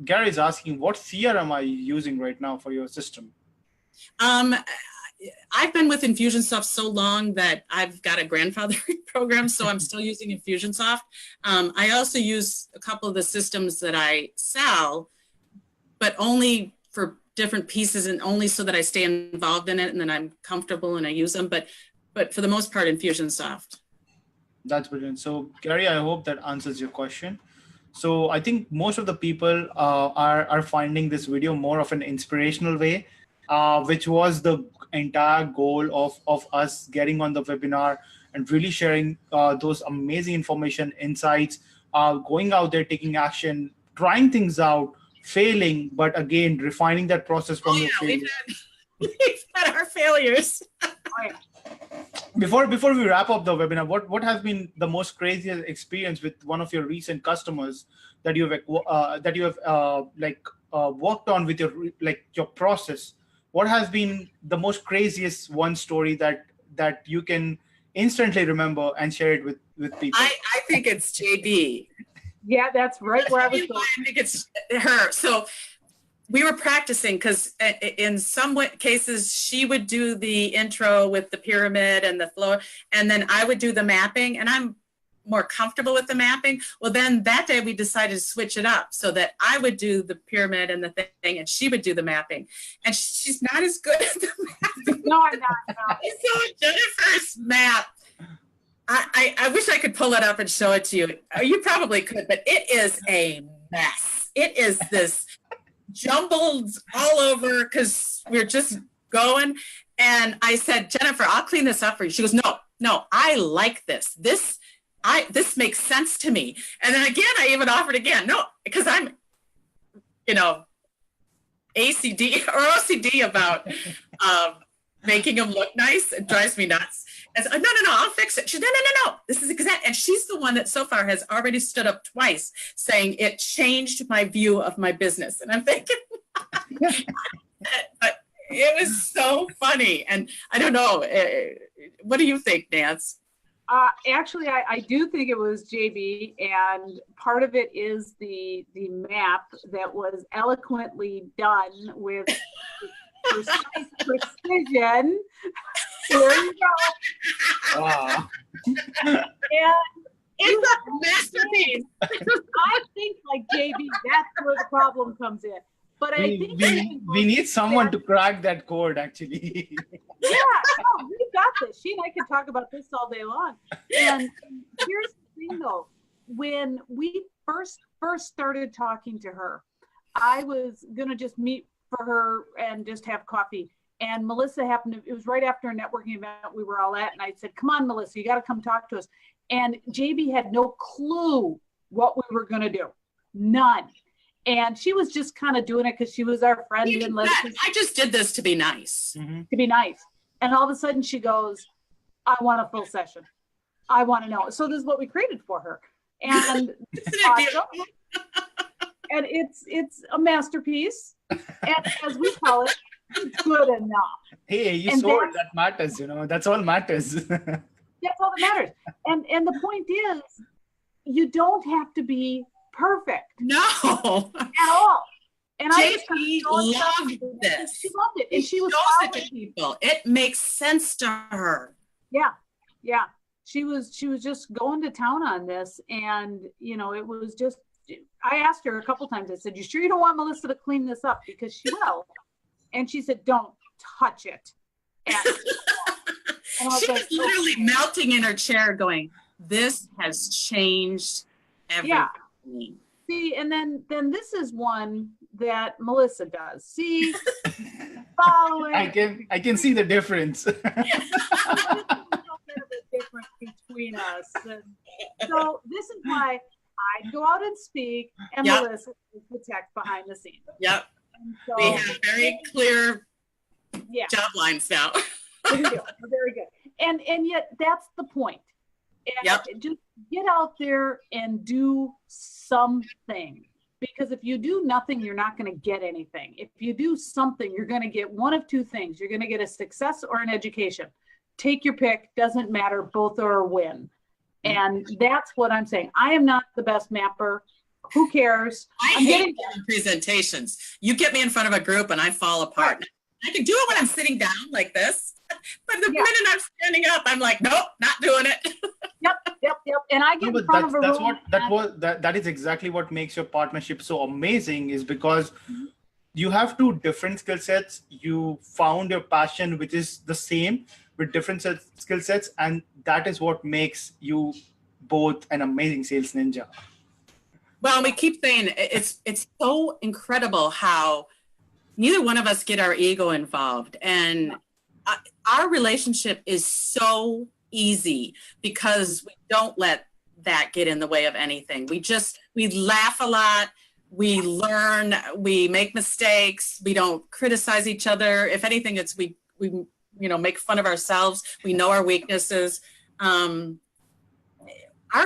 Gary's asking, what CRM are you using right now for your system? I've been with Infusionsoft so long that I've got a grandfathering program, so I'm still using Infusionsoft. I also use a couple of the systems that I sell, but only for different pieces and only so that I stay involved in it and then I'm comfortable and I use them. But for the most part, Infusionsoft. That's brilliant. So Gary, I hope that answers your question. So I think most of the people are finding this video more of an inspirational way, which was the entire goal of us getting on the webinar and really sharing those amazing information, insights, going out there, taking action, trying things out, failing, but again, refining that process from your failures. We've had our failures. Before we wrap up the webinar, what has been the most craziest experience with one of your recent customers that you have worked on with your process? What has been the most craziest one story that you can instantly remember and share it with people? I think it's JB. Yeah, that's right where I was going. I think it's her. So we were practicing because in some cases she would do the intro with the pyramid and the flow, and then I would do the mapping, and I'm more comfortable with the mapping. Well, then that day we decided to switch it up so that I would do the pyramid and the thing, and she would do the mapping. And she's not as good at the mapping. No, I'm not. No. So Jennifer's map, I wish I could pull it up and show it to you. You probably could, but it is a mess. It is this jumbled all over because we're just going. And I said, Jennifer, I'll clean this up for you. She goes, no, I like this. This makes sense to me. And then again, I even offered again. No, because I'm, OCD about making them look nice. It drives me nuts. And so, no, I'll fix it. She said, no. This is exact. And she's the one that so far has already stood up twice saying it changed my view of my business. And I'm thinking, but it was so funny. And I don't know. What do you think, Nance? Actually, I do think it was JB, and part of it is the map that was eloquently done with precise precision. There you go. Wow. And it's a masterpiece. I think, like JB, that's where the problem comes in. But I think we need someone to crack that code, actually. Yeah, no, we got this. She and I could talk about this all day long. And here's the thing, though. When we first started talking to her, I was going to just meet for her and just have coffee. And Melissa it was right after a networking event we were all at. And I said, come on, Melissa, you got to come talk to us. And JB had no clue what we were going to do. None. And she was just kind of doing it because she was our friend. I just did this to be nice. To be nice. And all of a sudden she goes, I want a full session. I want to know. So this is what we created for her. And and it's a masterpiece. And as we call it, it's good enough. Hey, you sold, that matters, that's all matters. That's all that matters. And the point is, you don't have to be perfect. No. At all. And JP loved this. She loved it. And she was shows it to people. It makes sense to her. Yeah. She was just going to town on this. And, it was just, I asked her a couple times, I said, you sure you don't want Melissa to clean this up? Because she will. And she said, don't touch it. And she was literally melting in her chair going, this has changed everything. Yeah. See, and then this is one that Melissa does. See, following. I can see the difference. There's a little bit of a difference between us. And so this is why I go out and speak, and Melissa is the tech behind the scenes. Yep. So, we have very clear job lines now. We do. We're very good. And yet that's the point. And just get out there and do something. Because if you do nothing, you're not going to get anything. If you do something, you're going to get one of two things. You're going to get a success or an education. Take your pick. Doesn't matter. Both are a win. And that's what I'm saying. I am not the best mapper. who cares? I hate giving presentations. You get me in front of a group and I fall apart. Right. I can do it when I'm sitting down like this, but the minute I'm standing up, I'm like, nope, not doing it. Yep. And I get in front of a room. That is exactly what makes your partnership so amazing, is because you have two different skill sets. You found your passion, which is the same with different skill sets, and that is what makes you both an amazing sales ninja. Well, we keep saying it's so incredible how neither one of us get our ego involved, and our relationship is so easy because we don't let that get in the way of anything. We laugh a lot, we learn, we make mistakes, we don't criticize each other. If anything, it's we make fun of ourselves. We know our weaknesses. Our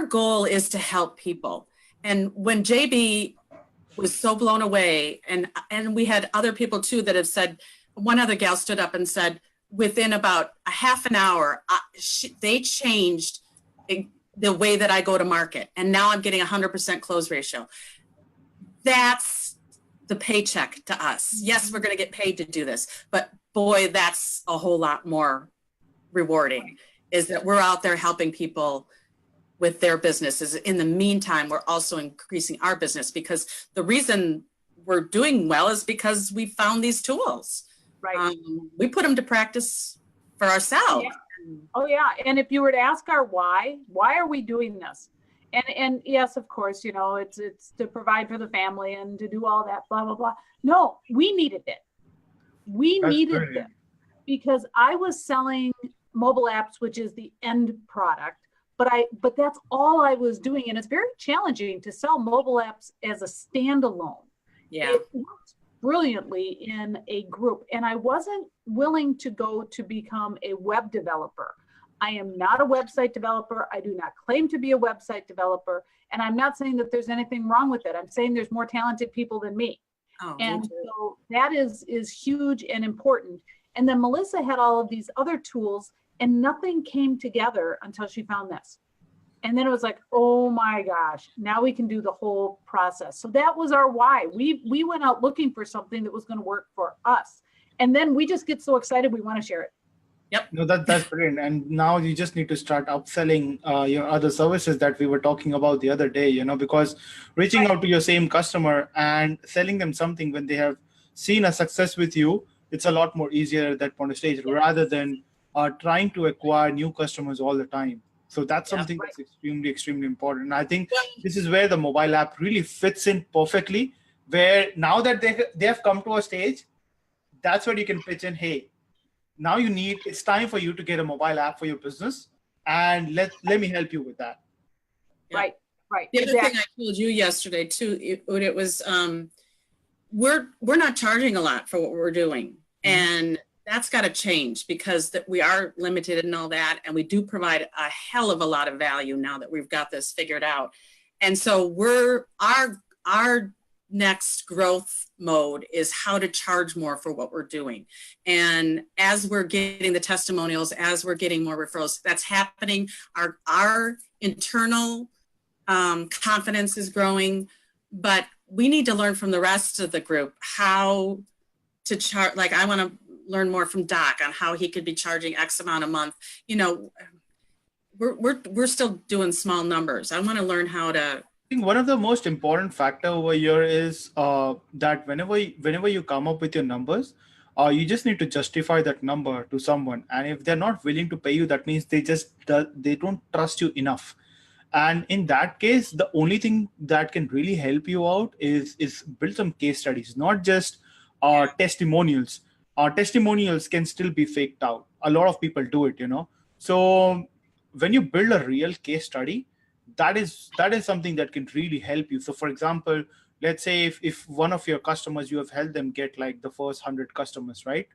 goal is to help people. And when JB was so blown away, and we had other people too that have said, one other gal stood up and said, within about a half an hour, they changed the way that I go to market. And now I'm getting 100% close ratio. That's the paycheck to us. Yes, we're going to get paid to do this, but boy, that's a whole lot more rewarding, is that we're out there helping people with their businesses. In the meantime, we're also increasing our business, because the reason we're doing well is because we found these tools. Right. We put them to practice for ourselves. Oh yeah. And if you were to ask our why are we doing this? And yes, of course, it's to provide for the family and to do all that, blah, blah, blah. No, we needed it. We needed it because I was selling mobile apps, which is the end product. But that's all I was doing. And it's very challenging to sell mobile apps as a standalone. Yeah. It works brilliantly in a group. And I wasn't willing to go to become a web developer. I am not a website developer. I do not claim to be a website developer. And I'm not saying that there's anything wrong with it. I'm saying there's more talented people than me. Oh, and so that is huge and important. And then Melissa had all of these other tools, and nothing came together until she found this. And then it was like, oh my gosh, now we can do the whole process. So that was our why. We went out looking for something that was going to work for us. And then we just get so excited, we want to share it. Yep. No, that's brilliant. And now you just need to start upselling your other services that we were talking about the other day, because reaching out to your same customer and selling them something when they have seen a success with you, it's a lot more easier at that point of stage, rather than trying to acquire new customers all the time. So that's something that's extremely, extremely important. And I think this is where the mobile app really fits in perfectly, where now that they have come to a stage, that's where you can pitch in, hey, now it's time for you to get a mobile app for your business, and let me help you with that. Yeah. Right. The other thing I told you yesterday too, it was, we're not charging a lot for what we're doing. And that's got to change, because we are limited and all that. And we do provide a hell of a lot of value now that we've got this figured out. And so our next growth mode is how to charge more for what we're doing. And as we're getting the testimonials, as we're getting more referrals, that's happening. Our internal confidence is growing, but we need to learn from the rest of the group how to charge. Like, I want to learn more from Doc on how he could be charging X amount a month. We're still doing small numbers. I want to learn how to. I think one of the most important factor over here is that whenever you come up with your numbers, you just need to justify that number to someone. And if they're not willing to pay you, that means they don't trust you enough. And in that case, the only thing that can really help you out is build some case studies, not just testimonials. Testimonials can still be faked out. A lot of people do it, So when you build a real case study, that is something that can really help you. So for example, let's say if one of your customers, you have helped them get like the first 100 customers, right?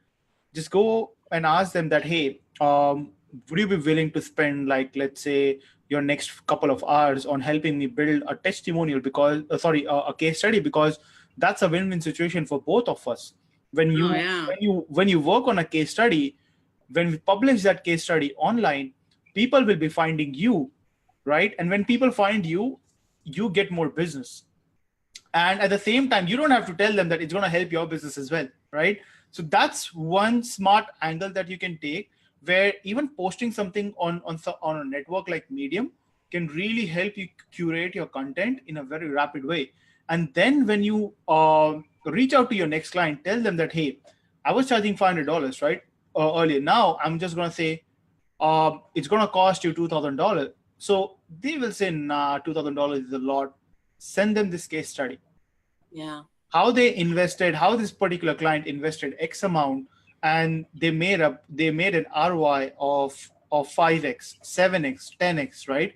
Just go and ask them that, hey, would you be willing to spend, like, let's say, your next couple of hours on helping me build a testimonial, because a case study, because that's a win-win situation for both of us. When you work on a case study, when we publish that case study online, people will be finding you, right? And when people find you, you get more business. And at the same time, you don't have to tell them that it's going to help your business as well, right? So that's one smart angle that you can take, where even posting something on a network like Medium can really help you curate your content in a very rapid way. And then when you reach out to your next client, tell them that, hey, I was charging $500, right? Earlier. Now I'm just going to say, it's going to cost you $2,000. So they will say, nah, $2,000 is a lot. Send them this case study. Yeah. How they invested, how this particular client invested X amount, and they made an ROI of 5x, 7x, 10x, right?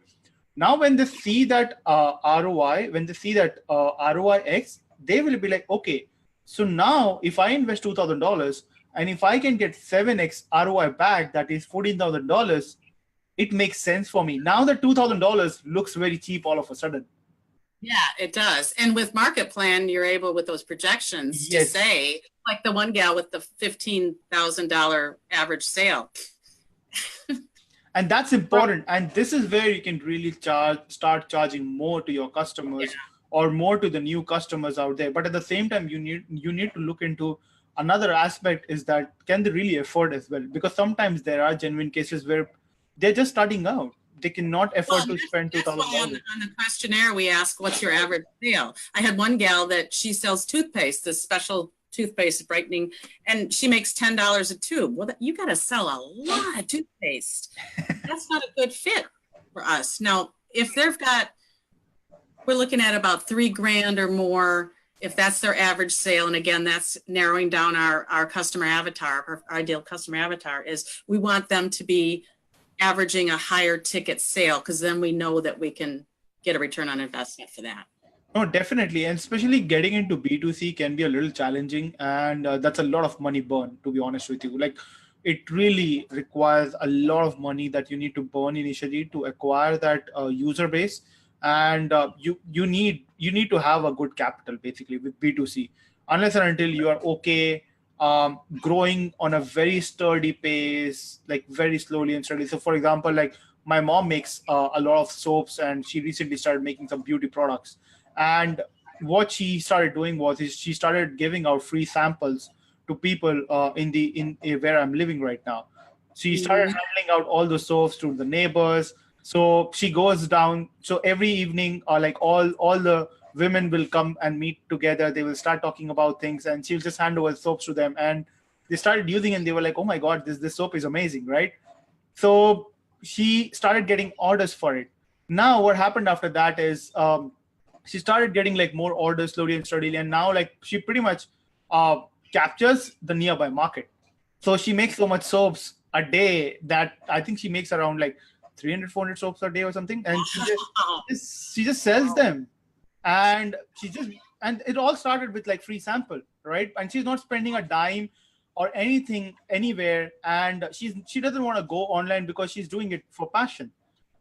Now, when they see that ROI, when they see that ROI X, they will be like, okay, so now if I invest $2,000 and if I can get 7x ROI back, that is $14,000, it makes sense for me. Now the $2,000 looks very cheap all of a sudden. Yeah, it does. And with Market Plan, you're able with those projections to say, like the one gal with the $15,000 average sale. And that's important. And this is where you can really start charging more to your customers or more to the new customers out there. But at the same time, you need to look into another aspect, is that can they really afford as well? Because sometimes there are genuine cases where they're just starting out. They cannot afford to spend $2,000. On the questionnaire, we ask, what's your average sale? I had one gal that she sells toothpaste, this special toothpaste brightening, and she makes $10 a tube. Well, you got to sell a lot of toothpaste. That's not a good fit for us. Now, if they've got, we're looking at about $3,000 or more, if that's their average sale. And again, that's narrowing down our customer avatar, our ideal customer avatar is we want them to be averaging a higher ticket sale, because then we know that we can get a return on investment for that. No, definitely. And especially getting into B2C can be a little challenging, and that's a lot of money burn, to be honest with you. Like, it really requires a lot of money that you need to burn initially to acquire that user base. And you need to have a good capital basically with B2C, unless and until you are okay growing on a very sturdy pace, like very slowly and steadily. So for example, like my mom makes a lot of soaps, and she recently started making some beauty products. And what she started doing was she started giving out free samples to people in where I'm living right now. She started handing out all the soaps to the neighbors. So she goes down. So every evening, like all the women will come and meet together. They will start talking about things, and she'll just hand over soaps to them. And they started using it, and they were like, oh my God, this soap is amazing, right? So she started getting orders for it. Now what happened after that is she started getting like more orders slowly and steadily. And now like she pretty much captures the nearby market. So she makes so much soaps a day that I think she makes around like 300, 400 soaps a day or something. And she just sells them. And it all started with like free sample, right? And she's not spending a dime or anything anywhere. And she doesn't want to go online because she's doing it for passion.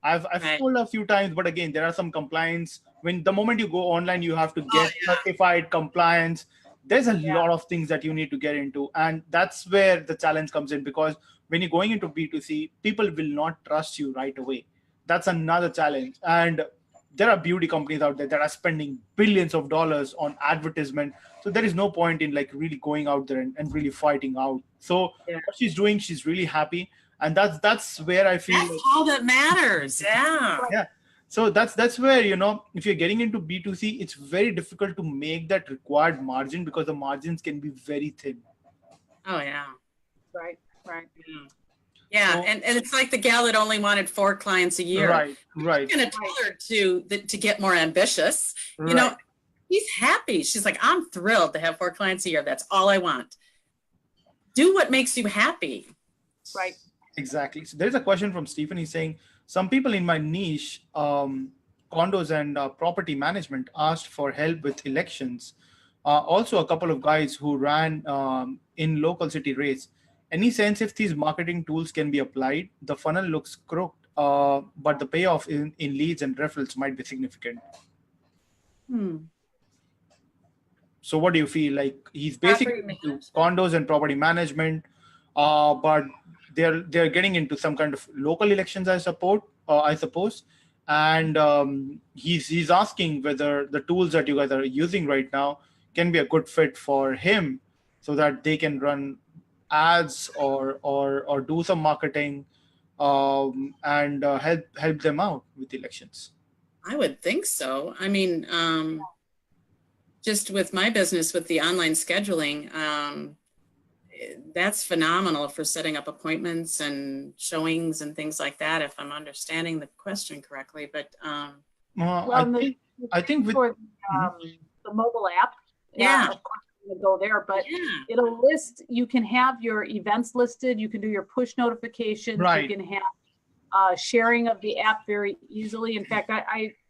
I've told her a few times, but again, there are some compliance. When the moment you go online, you have to get certified compliance. There's a lot of things that you need to get into. And that's where the challenge comes in, because when you're going into B2C, people will not trust you right away. That's another challenge. And there are beauty companies out there that are spending billions of dollars on advertisement. So there is no point in like really going out there and really fighting out. So what she's doing, she's really happy. And that's where I feel that's all that matters. Yeah. So that's where, if you're getting into B2C, it's very difficult to make that required margin, because the margins can be very thin. Oh yeah. Right. Yeah, so, and it's like the gal that only wanted 4 clients a year. Right. I'm going to tell her to get more ambitious. She's happy. She's like, I'm thrilled to have 4 clients a year. That's all I want. Do what makes you happy. Right. Exactly. So there's a question from Stephen. He's saying, some people in my niche, condos and property management, asked for help with elections. Also, a couple of guys who ran in local city race. Any sense if these marketing tools can be applied? The funnel looks crooked, but the payoff in leads and referrals might be significant. So what do you feel? Like, he's basically into condos and property management, but they're getting into some kind of local elections, I suppose. and he's asking whether the tools that you guys are using right now can be a good fit for him, so that they can run ads or do some marketing, and help them out with elections. I would think so. I mean, just with my business with the online scheduling, that's phenomenal for setting up appointments and showings and things like that, if I'm understanding the question correctly. But I think with for the mobile app, Yeah. of course you go there, but yeah, it'll list, you can have your events listed, you can do your push notifications, Right. you can have sharing of the app very easily. In fact,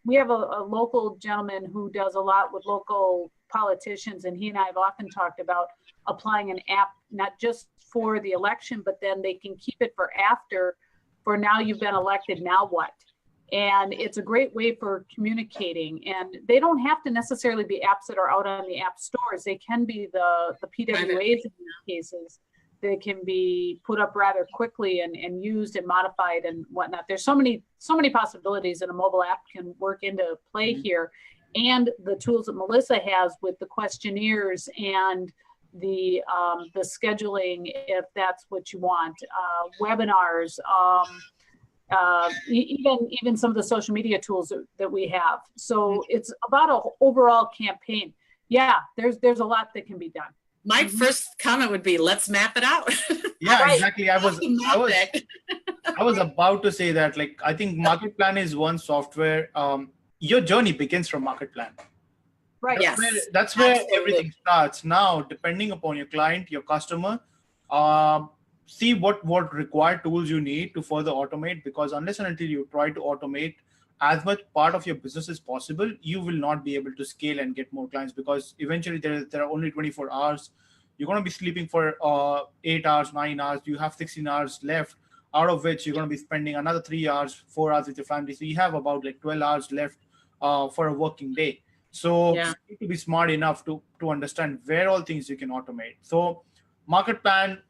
we have a local gentleman who does a lot with local politicians, and he and I have often talked about applying an app, not just for the election, but then they can keep it for after, for now you've been elected, now what? And it's a great way for communicating. And they don't have to necessarily be apps that are out on the app stores. They can be the PWAs in these cases. They can be put up rather quickly and used and modified and whatnot. There's so many possibilities that a mobile app can work into play here. And the tools that Melissa has with the questionnaires and the scheduling, if that's what you want, webinars, even some of the social media tools that we have. So it's about an overall campaign. Yeah, there's a lot that can be done. my first comment would be, let's map it out. Yeah, Right. exactly. I was about to say that, like, I think Market Plan is one software. Your journey begins from Market Plan. Right. Yes. That's where Absolutely. everything starts. Now, depending upon your client, your customer, see what required tools you need to further automate, because unless and until you try to automate as much part of your business as possible, you will not be able to scale and get more clients, because eventually there are only 24 hours. You're going to be sleeping for 8 hours, 9 hours. You have 16 hours left, out of which you're going to be spending another 3 hours, 4 hours with your family. So you have about like 12 hours left for a working day. So Yeah. you need to be smart enough to understand where all things you can automate. So Market Plan,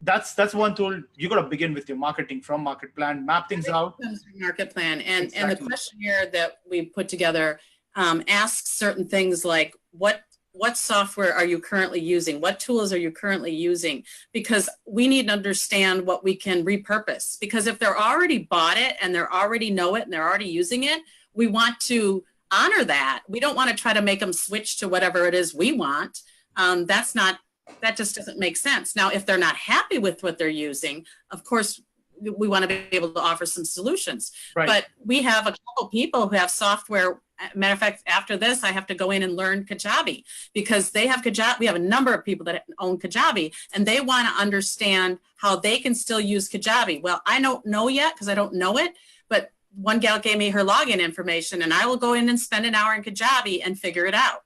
that's one tool. You got to begin with your marketing from Market Plan, map things out. Market plan, and the Exactly. questionnaire that we put together asks certain things like what software are you currently using? What tools are you currently using? Because we need to understand what we can repurpose. Because if they're already bought it and they already know it and they're already using it, we want to honor that. We don't want to try to make them switch to whatever it is we want. That just doesn't make sense. Now, if they're not happy with what they're using, of course, we want to be able to offer some solutions. Right. But we have a couple people who have software. Matter of fact, after this, I have to go in and learn Kajabi, because they have Kajabi. We have a number of people that own Kajabi, and they want to understand how they can still use Kajabi. Well, I don't know yet because I don't know it, but one gal gave me her login information, and I will go in and spend an hour in Kajabi and figure it out.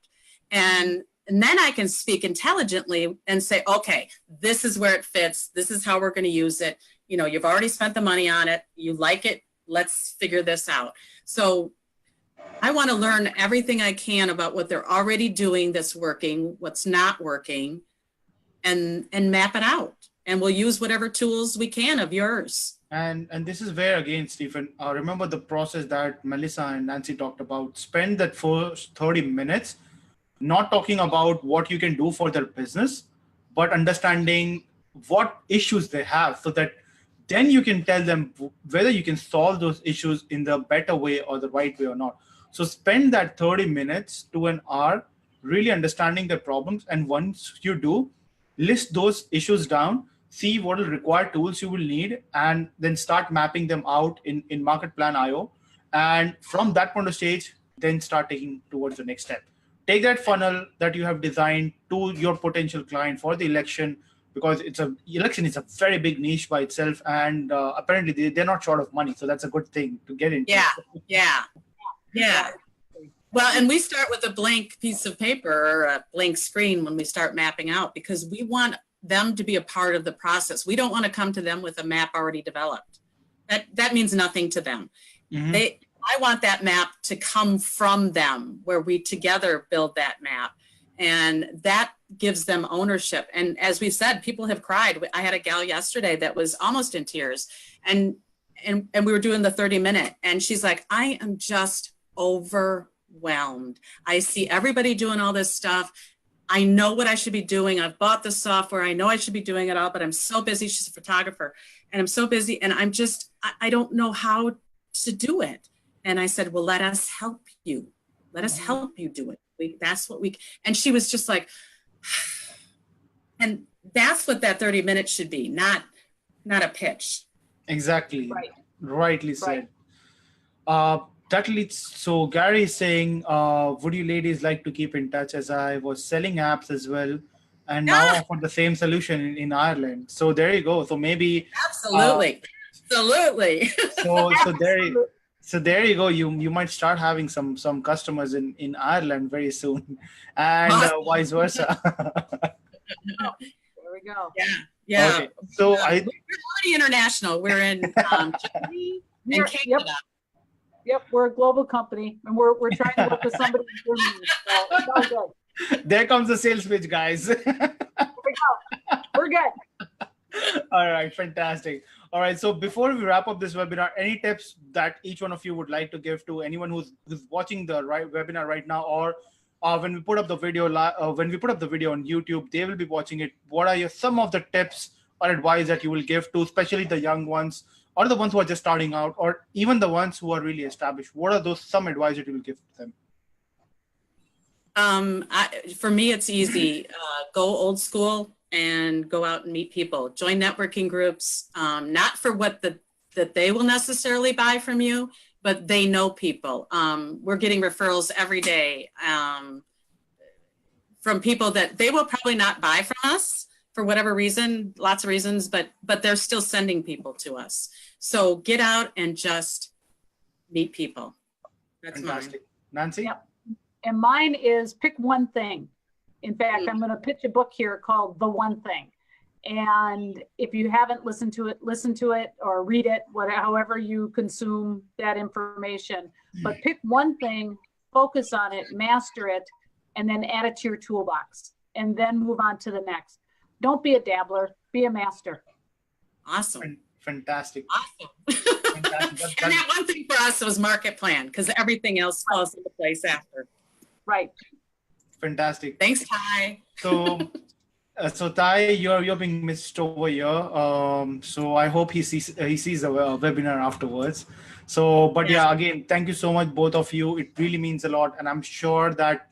And then I can speak intelligently and say, okay, this is where it fits. This is how we're going to use it. You know, you've already spent the money on it. You like it. Let's figure this out. So I want to learn everything I can about what they're already doing that's working, what's not working, and map it out. And we'll use whatever tools we can of yours. And this is where, again, Stephen, remember the process that Melissa and Nancy talked about. Spend that first 30 minutes not talking about what you can do for their business, but understanding what issues they have, so that then you can tell them whether you can solve those issues in the better way or the right way or not. So spend that 30 minutes to an hour really understanding their problems. And once you do, list those issues down, see what will require tools you will need, and then start mapping them out in Market Plan IO. And from that point of stage, then start taking towards the next step. Take that funnel that you have designed to your potential client for the election, because election is a very big niche by itself, and apparently they're not short of money, so that's a good thing to get into. Yeah. Well, and we start with a blank piece of paper or a blank screen when we start mapping out, because we want them to be a part of the process. We don't want to come to them with a map already developed. That means nothing to them. Mm-hmm. I want that map to come from them, where we together build that map, and that gives them ownership. And as we said, people have cried. I had a gal yesterday that was almost in tears, and and we were doing the 30-minute, and she's like, I am just overwhelmed. I see everybody doing all this stuff. I know what I should be doing. I've bought the software. I know I should be doing it all, but I'm so busy. She's a photographer, and I'm so busy, and I don't know how to do it. And I said, well, let us help you. Let us help you do it. That's what we, and she was just like, and that's what that 30 minutes should be, not a pitch. Exactly. Right. Rightly said. That leads, so Gary is saying, would you ladies like to keep in touch, as I was selling apps as well, and now offer the same solution in Ireland. So there you go. So maybe absolutely. So there you go. You might start having some customers in Ireland very soon, and vice versa. There we go. Yeah. Okay. So we're already international. We're in Germany and Canada. Yep, we're a global company, and we're trying to work with somebody in Germany. So it's all good. There comes the sales pitch, guys. There we go. We're good. All right, fantastic. All right, so before we wrap up this webinar, any tips that each one of you would like to give to anyone who's watching the webinar right now, or when we put up the video on YouTube, they will be watching it. What are some of the tips or advice that you will give to, especially the young ones, or the ones who are just starting out, or even the ones who are really established? What are some advice that you will give to them? For me, it's easy. Go old school and go out and meet people. Join networking groups, not for what that they will necessarily buy from you, but they know people. We're getting referrals every day from people that they will probably not buy from us for whatever reason, lots of reasons, but they're still sending people to us. So get out and just meet people. That's fantastic. Mine. Nancy? Yep. And mine is pick one thing. In fact, I'm going to pitch a book here called The One Thing. And if you haven't listened to it, listen to it or read it, however you consume that information. But pick one thing, focus on it, master it, and then add it to your toolbox. And then move on to the next. Don't be a dabbler, be a master. Awesome. Fantastic. Awesome. Fantastic. And that one thing for us was market plan, because everything else falls into place after. Right. Fantastic. Thanks, Ty. So Ty, you're being missed over here. So I hope he sees the webinar afterwards. So, but yeah, again, thank you so much, both of you. It really means a lot, and I'm sure that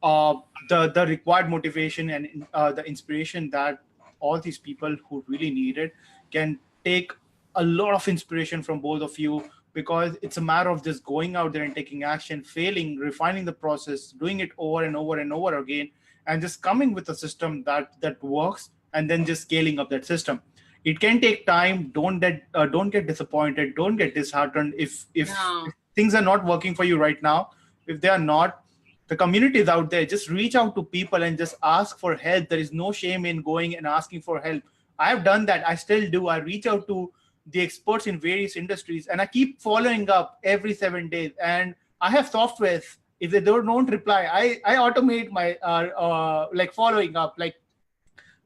the required motivation and the inspiration that all these people who really need it can take a lot of inspiration from both of you, because it's a matter of just going out there and taking action, failing, refining the process, doing it over and over and over again, and just coming with a system that works, and then just scaling up that system. It can take time. Don't get disappointed. Don't get disheartened if things are not working for you right now. If they are not, the community is out there. Just reach out to people and just ask for help. There is no shame in going and asking for help. I've done that. I still do. I reach out to the experts in various industries, and I keep following up every 7 days. And I have softwares. If they don't reply, I automate my following up. Like,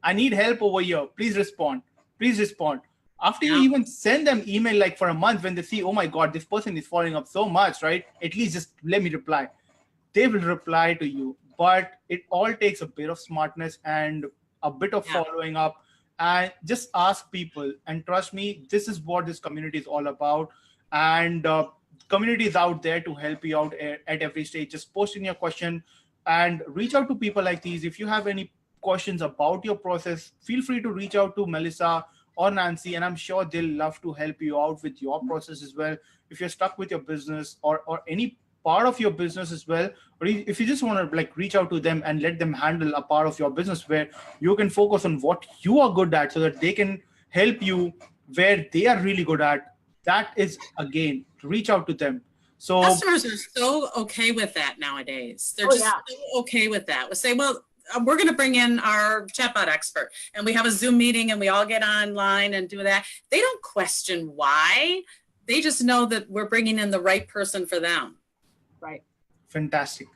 I need help over here. Please respond. Please respond. After you even send them email like for a month, when they see, oh my God, this person is following up so much, right? At least just let me reply. They will reply to you. But it all takes a bit of smartness and a bit of following up. And just ask people, and trust me, this is what this community is all about. And community is out there to help you out at every stage. Just post in your question and reach out to people like these. If you have any questions about your process, feel free to reach out to Melissa or Nancy, and I'm sure they'll love to help you out with your process as well. If you're stuck with your business or any part of your business as well, or if you just want to reach out to them and let them handle a part of your business where you can focus on what you are good at, so that they can help you where they are really good at. That is, again, to reach out to them. So customers are so okay with that nowadays. They're so okay with that. We'll say, well, we're going to bring in our chatbot expert, and we have a Zoom meeting, and we all get online and do that. They don't question why. They just know that we're bringing in the right person for them. Right. Fantastic.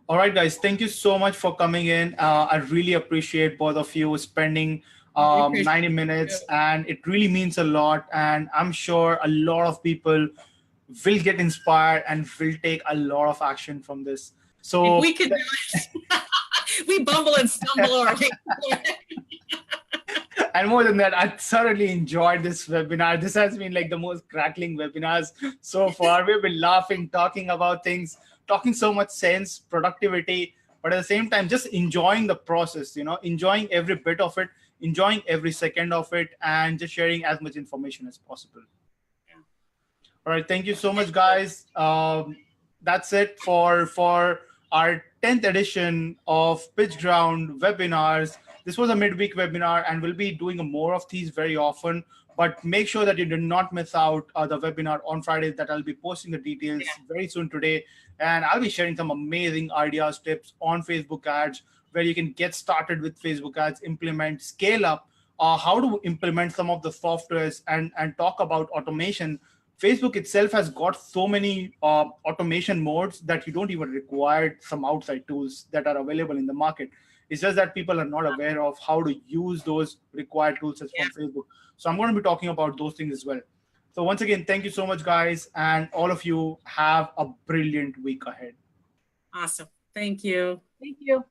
All right, guys, thank you so much for coming in. I really appreciate both of you spending 90 minutes, and it really means a lot. And I'm sure a lot of people will get inspired and will take a lot of action from this. So if we could do it, we bumble and stumble over. And more than that, I thoroughly enjoyed this webinar. This has been like the most crackling webinars so far. We've been laughing, talking about things, talking so much sense, productivity, but at the same time, just enjoying the process, enjoying every bit of it, enjoying every second of it, and just sharing as much information as possible. Yeah. All right. Thank you so much, guys. That's it for our 10th edition of PitchGround webinars. This was a midweek webinar, and we'll be doing more of these very often. But make sure that you do not miss out the webinar on Friday, that I'll be posting the details very soon today. And I'll be sharing some amazing ideas, tips on Facebook ads, where you can get started with Facebook ads, implement, scale up, how to implement some of the softwares, and talk about automation. Facebook itself has got so many automation modes that you don't even require some outside tools that are available in the market. It's just that people are not aware of how to use those required tools from Facebook. So I'm going to be talking about those things as well. So once again, thank you so much, guys. And all of you have a brilliant week ahead. Awesome. Thank you. Thank you.